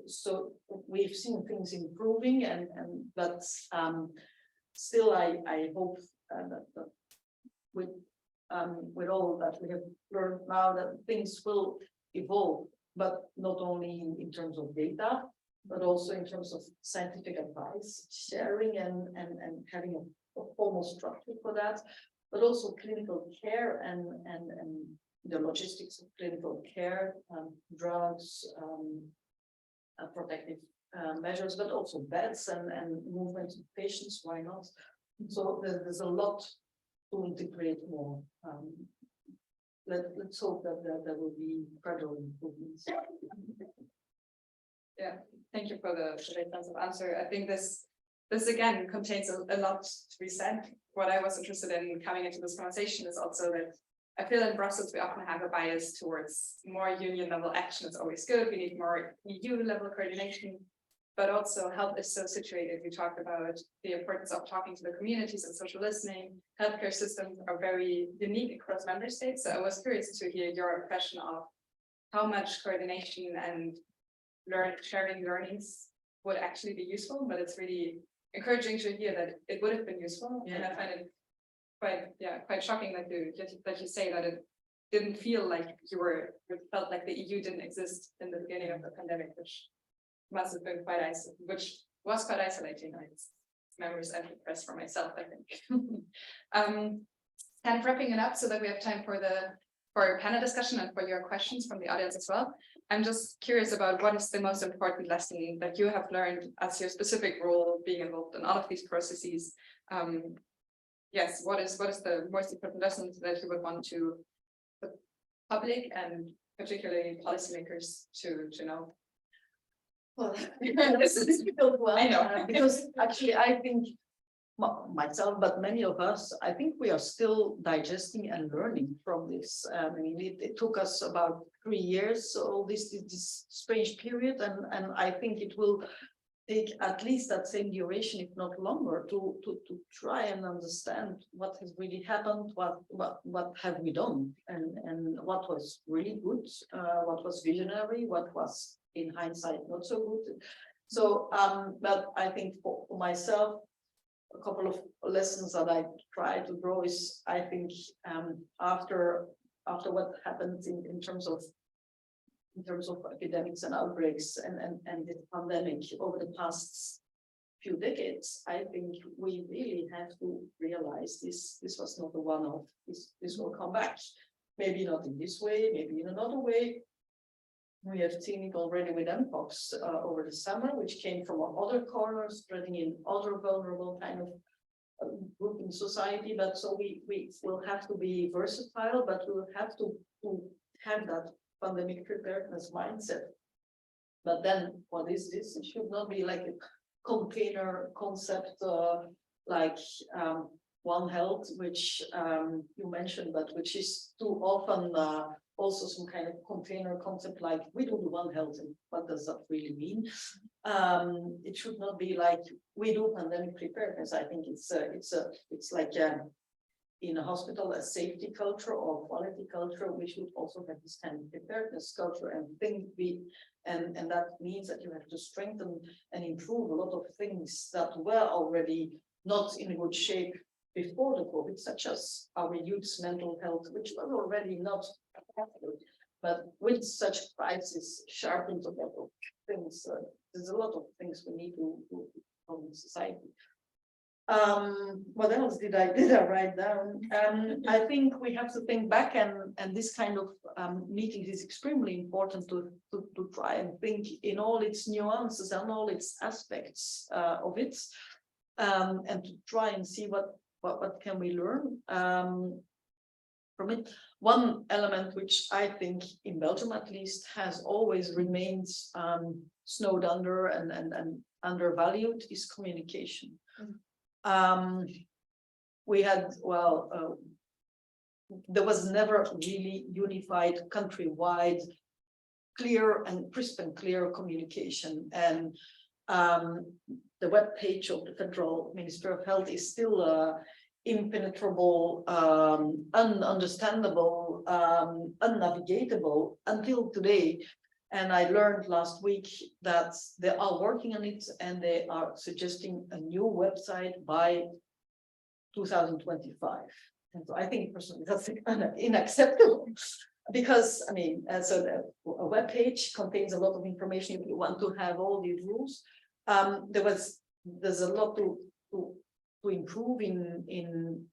So we've seen things improving, but still I hope that with all that we have learned now, that things will evolve, but not only in terms of data, but also in terms of scientific advice, sharing and having a formal structure for that, but also clinical care and the logistics of clinical care, drugs, protective measures, but also beds and movement of patients, why not? So there's a lot to integrate more. Let's hope that there will be gradual improvements. Yeah, thank you for the extensive answer. I think this again contains a lot to be said. What I was interested in coming into this conversation is also that I feel in Brussels we often have a bias towards more union level action. It's always good. We need more EU level coordination, but also health is so situated. We talked about the importance of talking to the communities and social listening. Healthcare systems are very unique across member states. So I was curious to hear your impression of how much coordination and sharing learnings would actually be useful, but it's really encouraging to hear that it would have been useful. Yeah. And I find it quite shocking that you say that it didn't feel like you felt like the EU didn't exist in the beginning of the pandemic, which must have been quite isolating. It's memories and press for myself, I think. Kind of wrapping it up so that we have time for our panel discussion and for your questions from the audience as well. I'm just curious about what is the most important lesson that you have learned as your specific role being involved in all of these processes. Yes, what is the most important lessons that you would want to the public and particularly policymakers to know? Well, this is a difficult one. I know. Because actually I think myself, but many of us, I think we are still digesting and learning from this. I mean, it took us about 3 years, so this strange period, and I think it will take at least that same duration, if not longer, to try and understand what has really happened, what have we done, and what was really good, what was visionary, what was in hindsight not so good. So, but I think for myself, a couple of lessons that I try to draw is, I think, after what happened in terms of epidemics and outbreaks and the pandemic over the past few decades, I think we really have to realize this was not a one-off. This will come back. Maybe not in this way, maybe in another way. We have seen it already with Mpox over the summer, which came from other corners, spreading in other vulnerable kind of group in society. But so we will have to be versatile, but we will have to have that pandemic preparedness mindset. But then what is this? It should not be like a container concept, like One Health, which you mentioned, but which is too often also some kind of container concept, like we do One Health, and what does that really mean? It should not be like we do pandemic preparedness. I think it's like in a hospital, a safety culture or quality culture. We should also have this kind of preparedness culture and and that means that you have to strengthen and improve a lot of things that were already not in good shape before the COVID, such as our youth's mental health, which was already not good, but with such crisis sharpens a lot of things. There's a lot of things we need to do from society. What else did I write down? I think we have to think back, and this kind of meeting is extremely important to try and think in all its nuances and all its aspects of it, and to try and see what can we learn from it. One element which I think in Belgium at least has always remained snowed under and undervalued is communication. We had, there was never really unified countrywide clear and crisp and clear communication, and the web page of the Federal Ministry of Health is still impenetrable, ununderstandable, unnavigatable until today. And I learned last week that they are working on it, and they are suggesting a new website by 2025. And so I think personally that's unacceptable, because I mean, so a web page contains a lot of information. If you want to have all these rules, there's a lot to improve in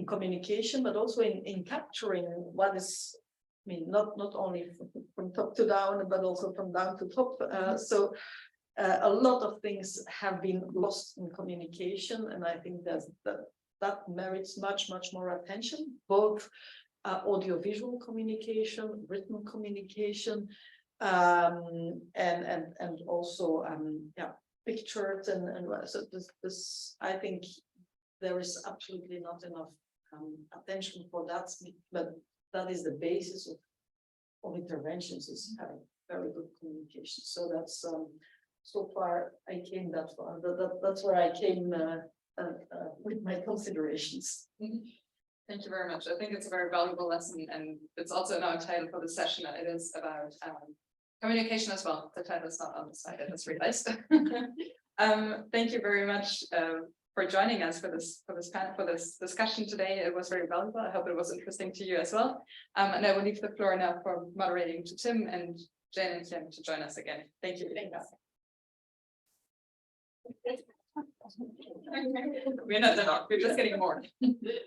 communication, but also in capturing what is. I mean, not only from top to down, but also from down to top. So a lot of things have been lost in communication, and I think that merits much more attention, both audiovisual communication, written communication, and also pictures and so this I think there is absolutely not enough attention for that, but that is the basis of interventions, is having very good communication. So that's so far I came that far. That's where I came with my considerations. Thank you very much. I think it's a very valuable lesson, and it's also in our title for the session. It is about communication as well. The title is not on the slide, I just realized. Thank you very much for joining us for this discussion today. It was very valuable. I hope it was interesting to you as well. And I will leave the floor now for moderating to Tim and Jane and Kim to join us again. Thank you. We're not done. We're just getting more.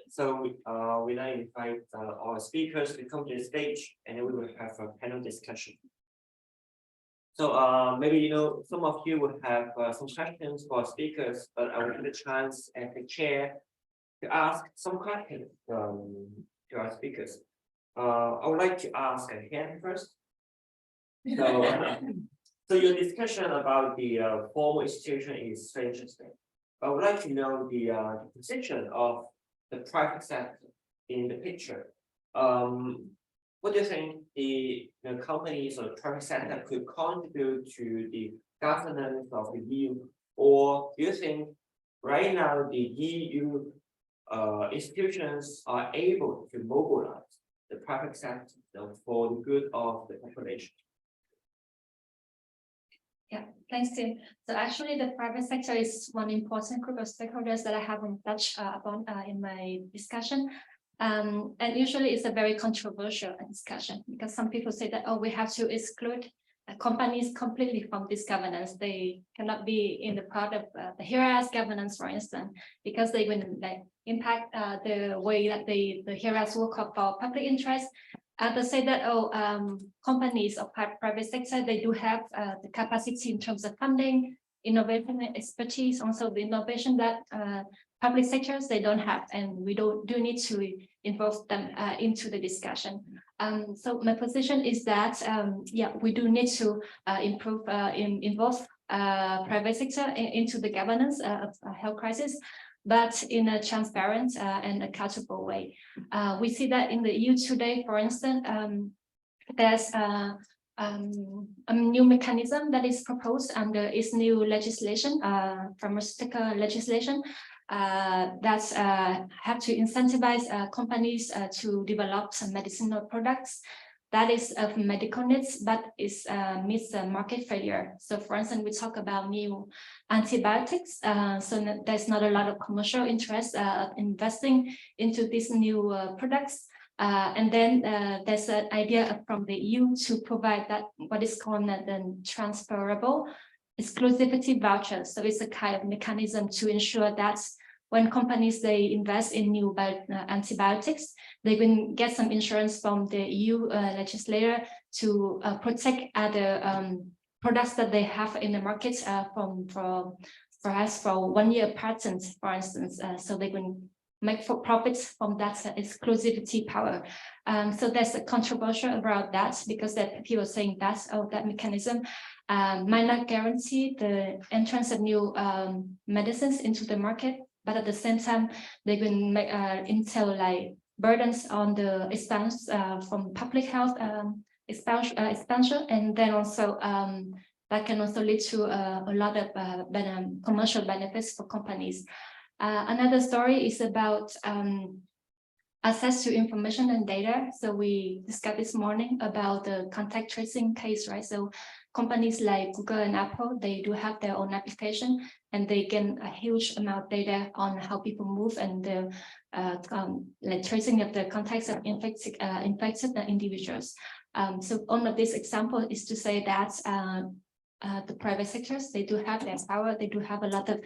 So we now invite our speakers to come to the stage, and then we will have a panel discussion. So maybe some of you will have some questions for speakers, but I will give a chance as the chair to ask some questions to our speakers. I would like to ask Hen first. So your discussion about the formal institution is very interesting. I would like to know the position of the private sector in the picture. What do you think the companies or the private sector could contribute to the governance of the EU? Or do you think right now the EU institutions are able to mobilize the private sector for the good of the population? Yeah, thanks, Tim. So actually, the private sector is one important group of stakeholders that I haven't touched upon in my discussion. And usually it's a very controversial discussion, because some people say that, oh, we have to exclude companies completely from this governance. They cannot be in the part of the HERA's governance, for instance, because they will impact the way that the HERA's work for public interest. They say that, companies of private sector, they do have the capacity in terms of funding, innovation, and expertise, also the innovation that public sectors they don't have, and we do need to involve them into the discussion. So my position is that we do need to involve private sector into the governance of health crisis. but in a transparent and accountable way. We see that in the EU today, for instance, there's a new mechanism that is proposed under its new legislation, pharmaceutical legislation, that have to incentivize companies to develop some medicinal products that is of medical needs, but is meets the market failure. So for instance, we talk about new antibiotics. So there's not a lot of commercial interest of investing into these new products. And then there's an idea from the EU to provide that what is called the transferable exclusivity voucher. So it's a kind of mechanism to ensure that when companies they invest in new antibiotics, they can get some insurance from the EU legislator to protect other products that they have in the market from perhaps for 1 year patent, for instance, so they can make for profits from that exclusivity power. So there's a controversial about that because that people saying that that mechanism might not guarantee the entrance of new medicines into the market, but at the same time they can make entail like burdens on the expense from public health expansion, and then also that can also lead to a lot of commercial benefits for companies. Another story is about access to information and data. So we discussed this morning about the contact tracing case, right? So companies like Google and Apple, they do have their own application and they get a huge amount of data on how people move and the like tracing of the contacts of infected individuals. So one of these examples is to say that the private sectors, they do have their power, they do have a lot of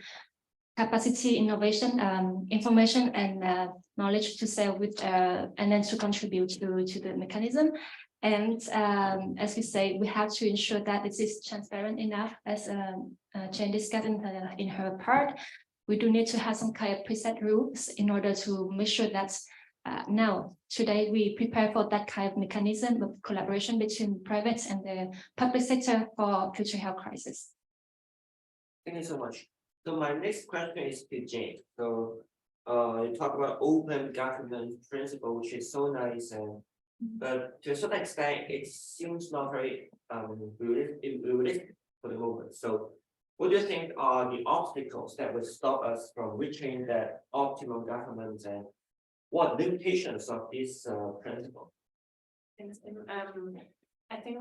capacity, innovation, information, and knowledge to sell with, and then to contribute to the mechanism. And as we say, we have to ensure that it is transparent enough, as Jane discussed in her part. We do need to have some kind of preset rules in order to make sure that now, today, we prepare for that kind of mechanism of collaboration between private and the public sector for future health crisis. Thank you so much. So my next question is to Jane. So you talk about open government principle, which is so nice, and but to a certain extent, it seems not very realistic for the moment. So what do you think are the obstacles that will stop us from reaching that optimum government, and what limitations of this principle? Thanks, Tim. I think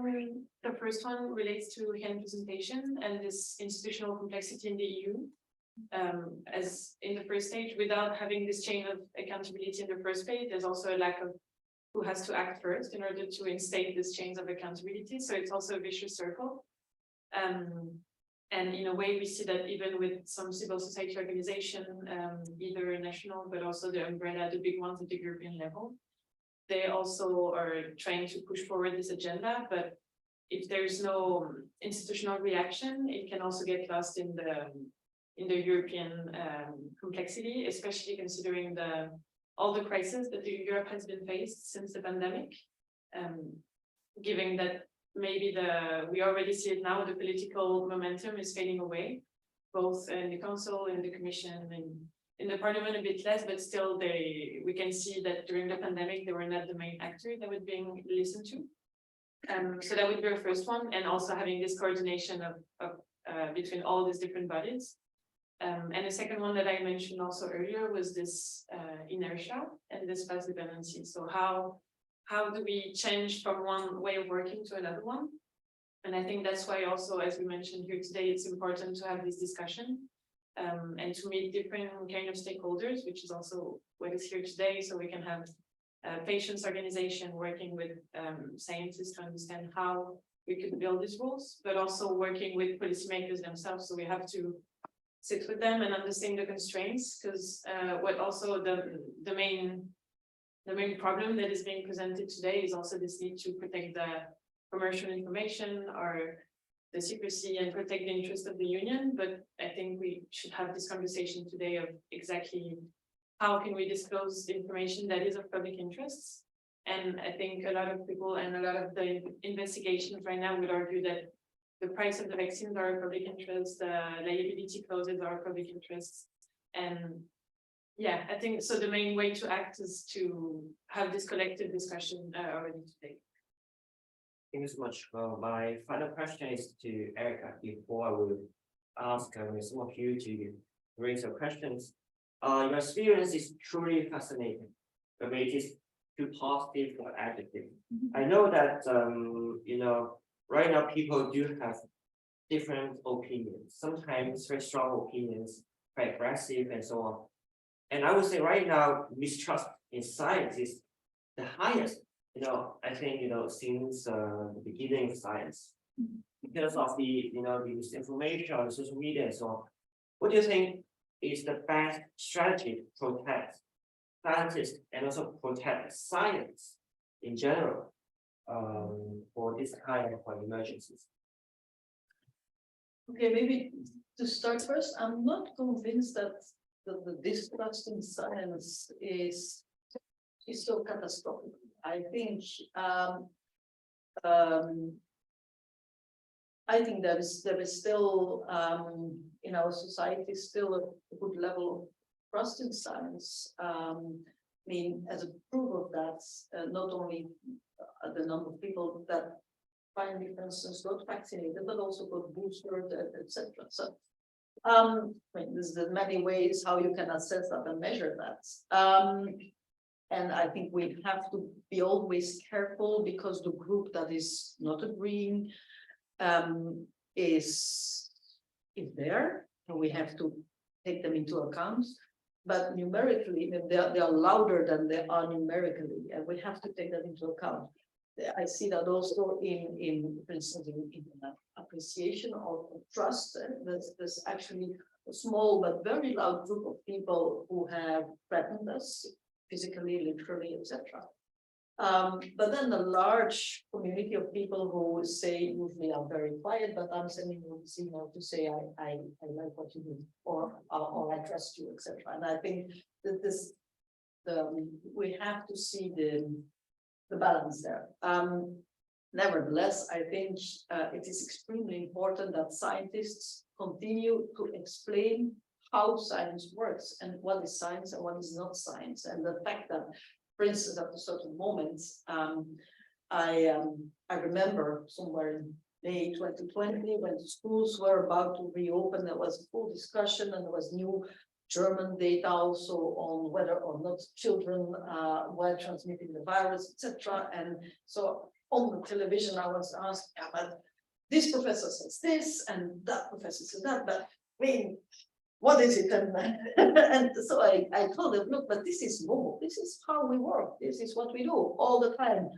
the first one relates to hand presentation and this institutional complexity in the EU. As in the first stage, without having this chain of accountability in the first place, there's also a lack of who has to act first in order to instate this chains of accountability. So it's also a vicious circle. And in a way, we see that even with some civil society organization, either national, but also the umbrella, the big ones at the European level, they also are trying to push forward this agenda. But if there's no institutional reaction, it can also get lost in the European complexity, especially considering all the crises that Europe has been faced since the pandemic, given that maybe we already see it now, the political momentum is fading away, both in the council, in the commission, and in the parliament a bit less, but still we can see that during the pandemic, they were not the main actor that was being listened to. So that would be our first one, and also having this coordination of between all these different bodies. And the second one that I mentioned also earlier was this inertia and this fast dependency. So how do we change from one way of working to another one? And I think that's why also, as we mentioned here today, it's important to have this discussion and to meet different kind of stakeholders, which is also what is here today. So we can have patients organization working with scientists to understand how we could build these rules, but also working with policymakers themselves. So we have to sit with them and understand the constraints, because what also the main problem that is being presented today is also this need to protect the commercial information or the secrecy and protect the interest of the union. But I think we should have this conversation today of exactly how can we disclose the information that is of public interest. And I think a lot of people and a lot of the investigations right now would argue that the price of the vaccines are of public interest, the liability clauses are of public interest, and Yeah, I think so. The main way to act is to have this collective discussion already today. Thank you so much. Well, my final question is to Erica before I will ask some of you to raise your questions. Your experience is truly fascinating, whether it is too positive or adjective. I know that right now people do have different opinions, sometimes very strong opinions, quite aggressive and so on. And I would say right now, mistrust in science is the highest, I think, since the beginning of science. Because of the, the misinformation on social media and so on. What do you think is the best strategy to protect scientists and also protect science in general for this kind of emergencies? Okay, maybe to start first, I'm not convinced that the distrust in science is so catastrophic. I think there is still in our society still a good level of trust in science. I mean, as a proof of that, not only the number of people that finally, for instance, got vaccinated, but also got boosted, etc. So, I mean, there's many ways how you can assess that and measure that. And I think we have to be always careful because the group that is not agreeing is there, and we have to take them into account. But numerically, they are louder than they are numerically, and we have to take that into account. I see that also in for instance, in appreciation of trust. There's actually a small but very loud group of people who have threatened us physically, literally, etc. But then the large community of people who say usually are very quiet, but I'm sending you this email to say I like what you do, or I trust you, etc. And I think that we have to see the balance there. Nevertheless, I think it is extremely important that scientists continue to explain how science works and what is science and what is not science. And the fact that, for instance, at a certain moment, I remember somewhere in May 2020, when the schools were about to reopen, there was a full discussion and there was new German data also on whether or not children were transmitting the virus, etc. And so on the television, I was asked, yeah, but this professor says this and that professor says that, but I mean, what is it? And so I told them, look, but this is normal. This is how we work. This is what we do all the time.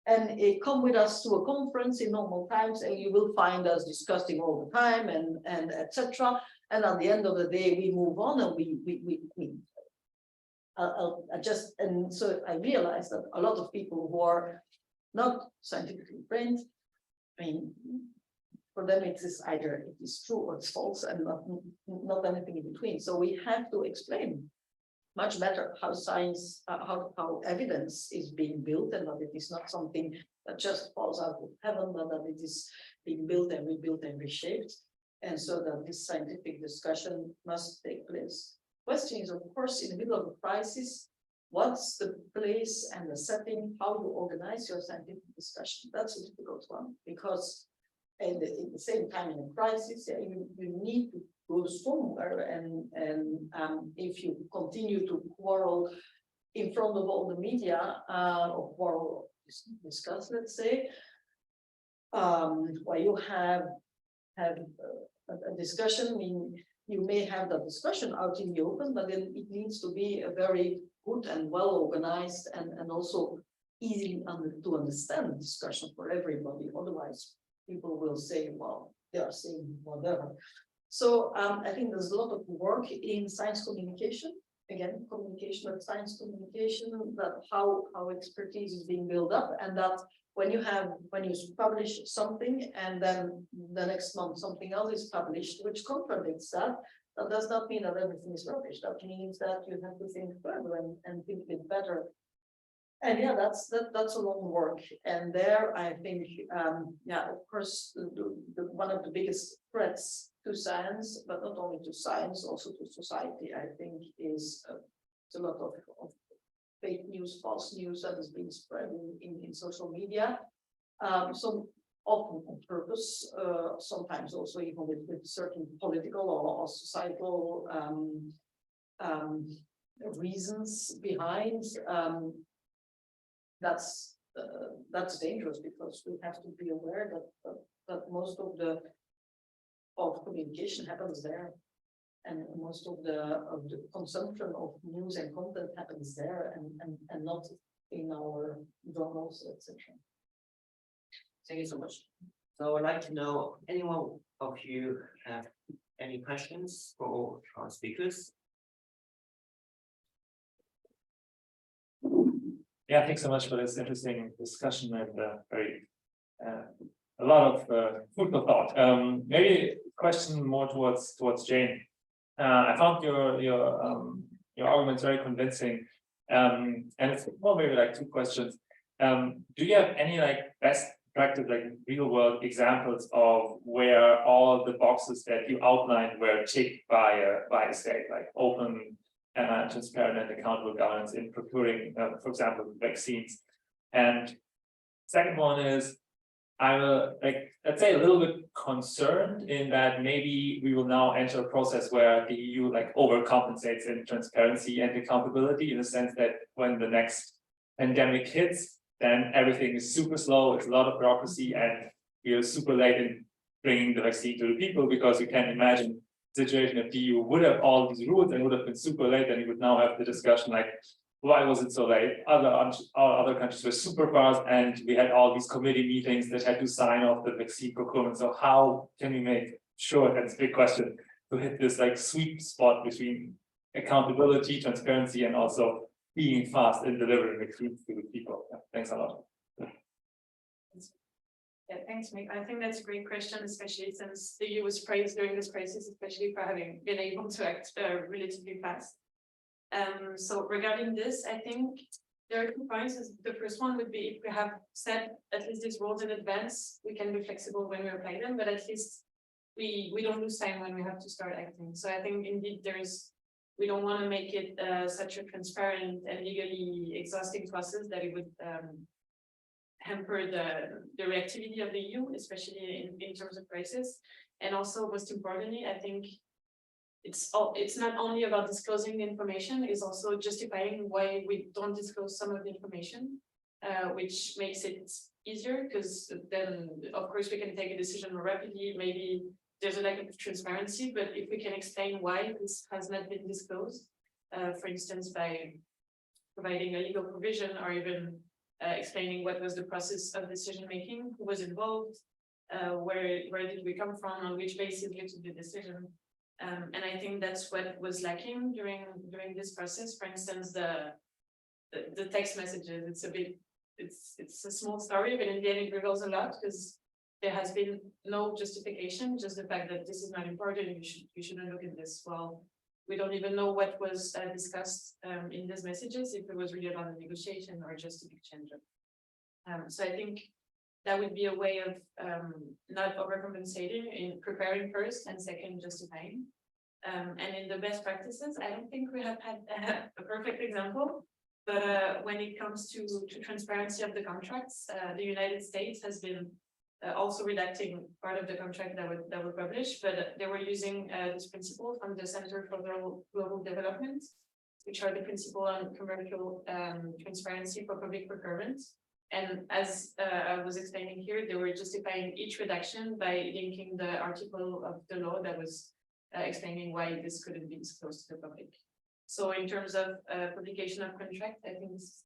And come with us to a conference in normal times, and you will find us discussing all the time and etc. And at the end of the day, we move on and we adjust. And so I realized that a lot of people who are not scientifically trained, I mean, for them it is either it is true or it's false, and not anything in between. So we have to explain much better how science, how evidence is being built, and that it is not something that just falls out of heaven, but that it is being built and rebuilt and reshaped. And so that this scientific discussion must take place. Question is, of course, in the middle of a crisis, what's the place and the setting, how you organize your scientific discussion? That's a difficult one, because at the same time in a crisis, you need to go somewhere, and if you continue to quarrel in front of all the media, or quarrel, discuss, let's say, where you have a discussion. I mean, you may have that discussion out in the open, but then it needs to be a very good and well organized and also easy to understand discussion for everybody. Otherwise, people will say, well, they are saying whatever. So I think there's a lot of work in science communication. Again, communication, but science communication, that how expertise is being built up, and that when you publish something and then the next month something else is published which contradicts that, that does not mean that everything is rubbish. That means that you have to think further and think it better. And yeah, that's a long work. And there, I think, yeah, of course, one of the biggest threats to science, but not only to science, also to society, I think, is a lot of fake news, false news that is being spread in social media. Some often on purpose, sometimes also even with certain political or societal reasons behind. That's dangerous because we have to be aware that most of the communication happens there, and most of the consumption of news and content happens there, and not in our journals, etc. Thank you so much. So I'd like to know, anyone of you have any questions for our speakers? Yeah, thanks so much for this interesting discussion and a lot of food for thought. Maybe a question more towards Jane. I found your arguments very convincing, and it's more maybe like two questions. Do you have any like best practice, like real world examples of where all the boxes that you outlined were ticked by a state, like open, transparent and accountable governance in procuring, for example, vaccines? And second one is, I'm let's say a little bit concerned in that maybe we will now enter a process where the EU like overcompensates in transparency and accountability, in the sense that when the next pandemic hits, then everything is super slow, it's a lot of bureaucracy, and we are super late in bringing the vaccine to the people, because you can imagine situation if the EU would have all these rules and would have been super late, and you would now have the discussion like, why was it so late? Other countries were super fast, and we had all these committee meetings that had to sign off the vaccine procurement. So how can we make sure, that's a big question, to hit this like sweet spot between accountability, transparency, and also being fast in delivering vaccines to the people? Yeah, thanks a lot. Yeah, thanks, Mick. I think that's a great question, especially since the EU was praised during this crisis, especially for having been able to act relatively fast. So regarding this, I think there are 2 points. The first one would be, if we have set at least these rules in advance, we can be flexible when we apply them, but at least we don't lose time when we have to start acting. So I think indeed we don't want to make it such a transparent and legally exhausting process that it would hamper the reactivity of the EU, especially in terms of crisis. And also, most importantly, I think it's not only about disclosing the information, it's also justifying why we don't disclose some of the information, which makes it easier, because then of course we can take a decision more rapidly. Maybe there's a lack of transparency, but if we can explain why this has not been disclosed, for instance, by providing a legal provision, or even explaining what was the process of decision making, who was involved, where did we come from, on which basis we took the decision. And I think that's what was lacking during this process. For instance, the text messages, it's a small story, but in the end it reveals a lot, because there has been no justification, just the fact that this is not important, you shouldn't look at this. Well, we don't even know what was discussed in these messages, if it was really about a negotiation or just a big change. So I think that would be a way of not overcompensating, in preparing first, and second, justifying. And in the best practices, I don't think we have had a perfect example, but when it comes to transparency of the contracts, the United States has been also redacting part of the contract that were published, but they were using this principle from the Center for Global Development, which are the principle on commercial transparency for public procurement. And as I was explaining here, they were justifying each redaction by linking the article of the law that was explaining why this couldn't be disclosed to the public. So in terms of publication of contract, I think it's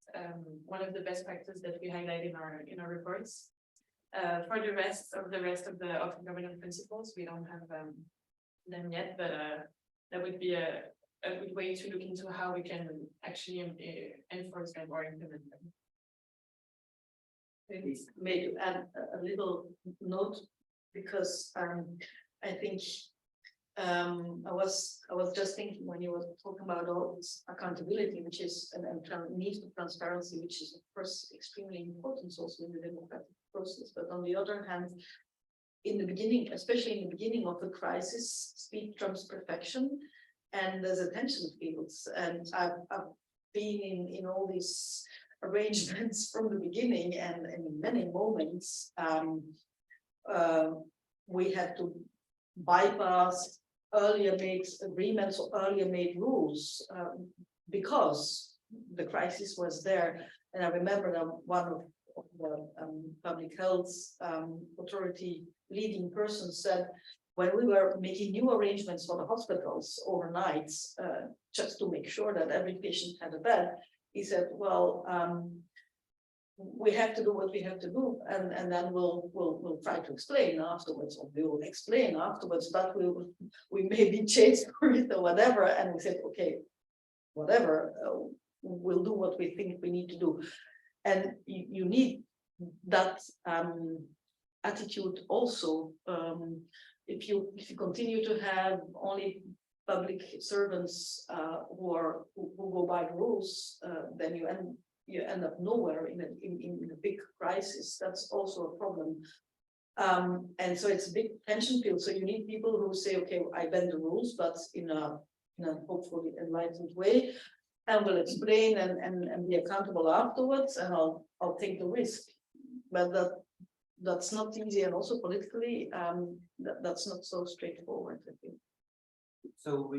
one of the best practices that we highlight in our reports. For the rest of the open governance principles, we don't have them yet, but that would be a good way to look into how we can actually enforce them or implement them. Maybe to add a little note, because I think I was just thinking when you were talking about all this accountability, which is and need for transparency, which is of course extremely important also in the democratic process. But on the other hand, in the beginning, especially in the beginning of the crisis, speed trumps perfection. and there's attention fields, and I've been in all these arrangements from the beginning, and in many moments we had to bypass earlier made agreements or earlier made rules because the crisis was there. And I remember that one of the public health authority leading persons said, when we were making new arrangements for the hospitals overnight, just to make sure that every patient had a bed, he said, well, we have to do what we have to do, and then we'll try to explain afterwards, or we will explain afterwards, but we may be chased for it or whatever. And we said, okay, whatever, we'll do what we think we need to do. And you need that attitude also. If you continue to have only public servants who go by the rules, then you end up nowhere in a big crisis. That's also a problem. And so it's a big tension field. So you need people who say, okay, I bend the rules, but in a hopefully enlightened way, and will explain and be accountable afterwards, and I'll take the risk. But that's not easy, and also politically, that's not so straightforward, I think. So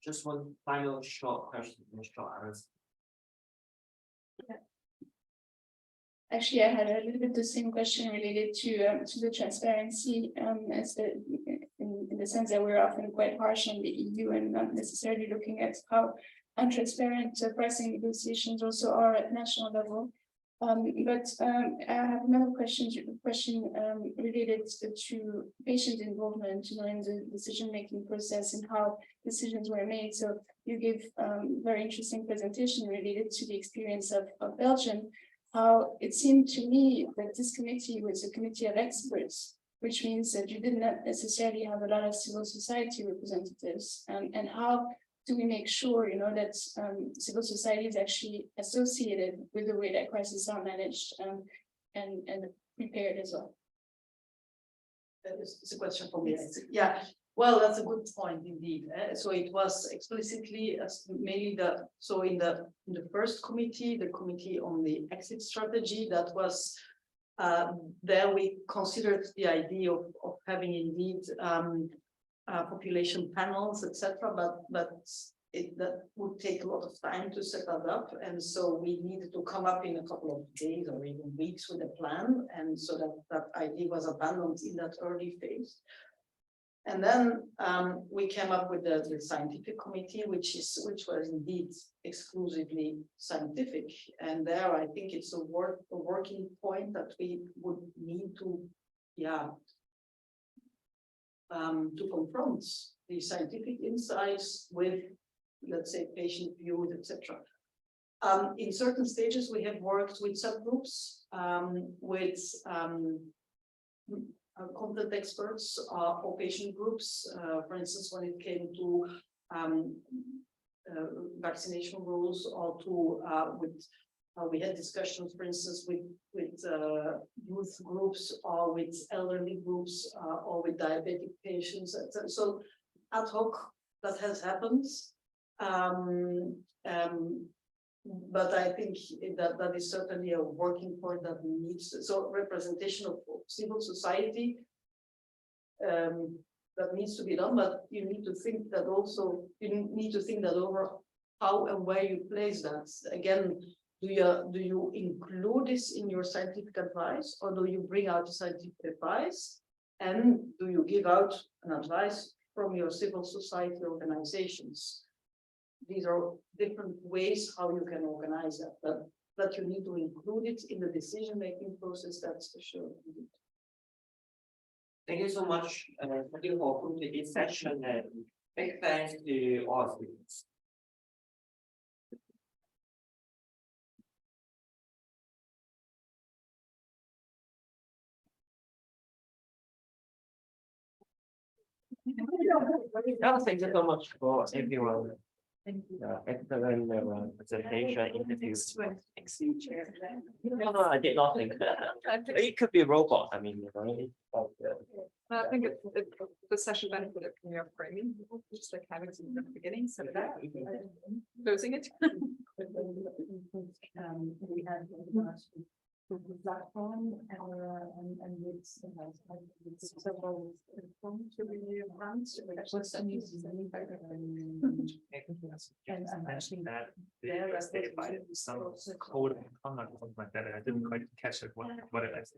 just one final short question, short answer. Actually, I had a little bit the same question related to the transparency, as in the sense that we're often quite harsh on the EU and not necessarily looking at how untransparent pricing negotiations also are at national level. But I have another question related to patient involvement, in the decision-making process and how decisions were made. So you gave very interesting presentation related to the experience of Belgium. How it seemed to me that this committee was a committee of experts, which means that you did not necessarily have a lot of civil society representatives. And how do we make sure, that civil society is actually associated with the way that crises are managed and prepared as well? It's a question for me. Yeah, well, that's a good point indeed. So it was explicitly mainly in the first committee, the committee on the exit strategy, that was there we considered the idea of having indeed population panels, etc. But that would take a lot of time to set that up, and so we needed to come up in a couple of days or even weeks with a plan, and so that idea was abandoned in that early phase. And then we came up with the scientific committee, which was indeed exclusively scientific, and there I think it's a working point that we would need to confront the scientific insights with, let's say, patient views, etc. In certain stages, we have worked with subgroups, with content experts or patient groups. For instance, when it came to vaccination rules, or to we had discussions, for instance, with youth groups, or with elderly groups, or with diabetic patients. So ad hoc that has happened. But I think that is certainly a working point that we need. So representation of civil society that needs to be done, but you need to think that also, you need to think that over how and where you place that. Again, do you include this in your scientific advice, or do you bring out scientific advice, and do you give out an advice from your civil society organizations? These are different ways how you can organize that, but you need to include it in the decision-making process, that's for sure. Thank you so much. Thank you for coming to this session, and big thanks to all students. Thank you so much for everyone. Excellent presentation, interview. No, I did nothing. It could be a robot. I mean, you know. I think the session benefited from your framing, just like having some at the beginning, so that closing it. We had platform and with several To be around, so we actually send you And mentioned that they provided some code of conduct or something like that. I didn't quite catch it, what it is.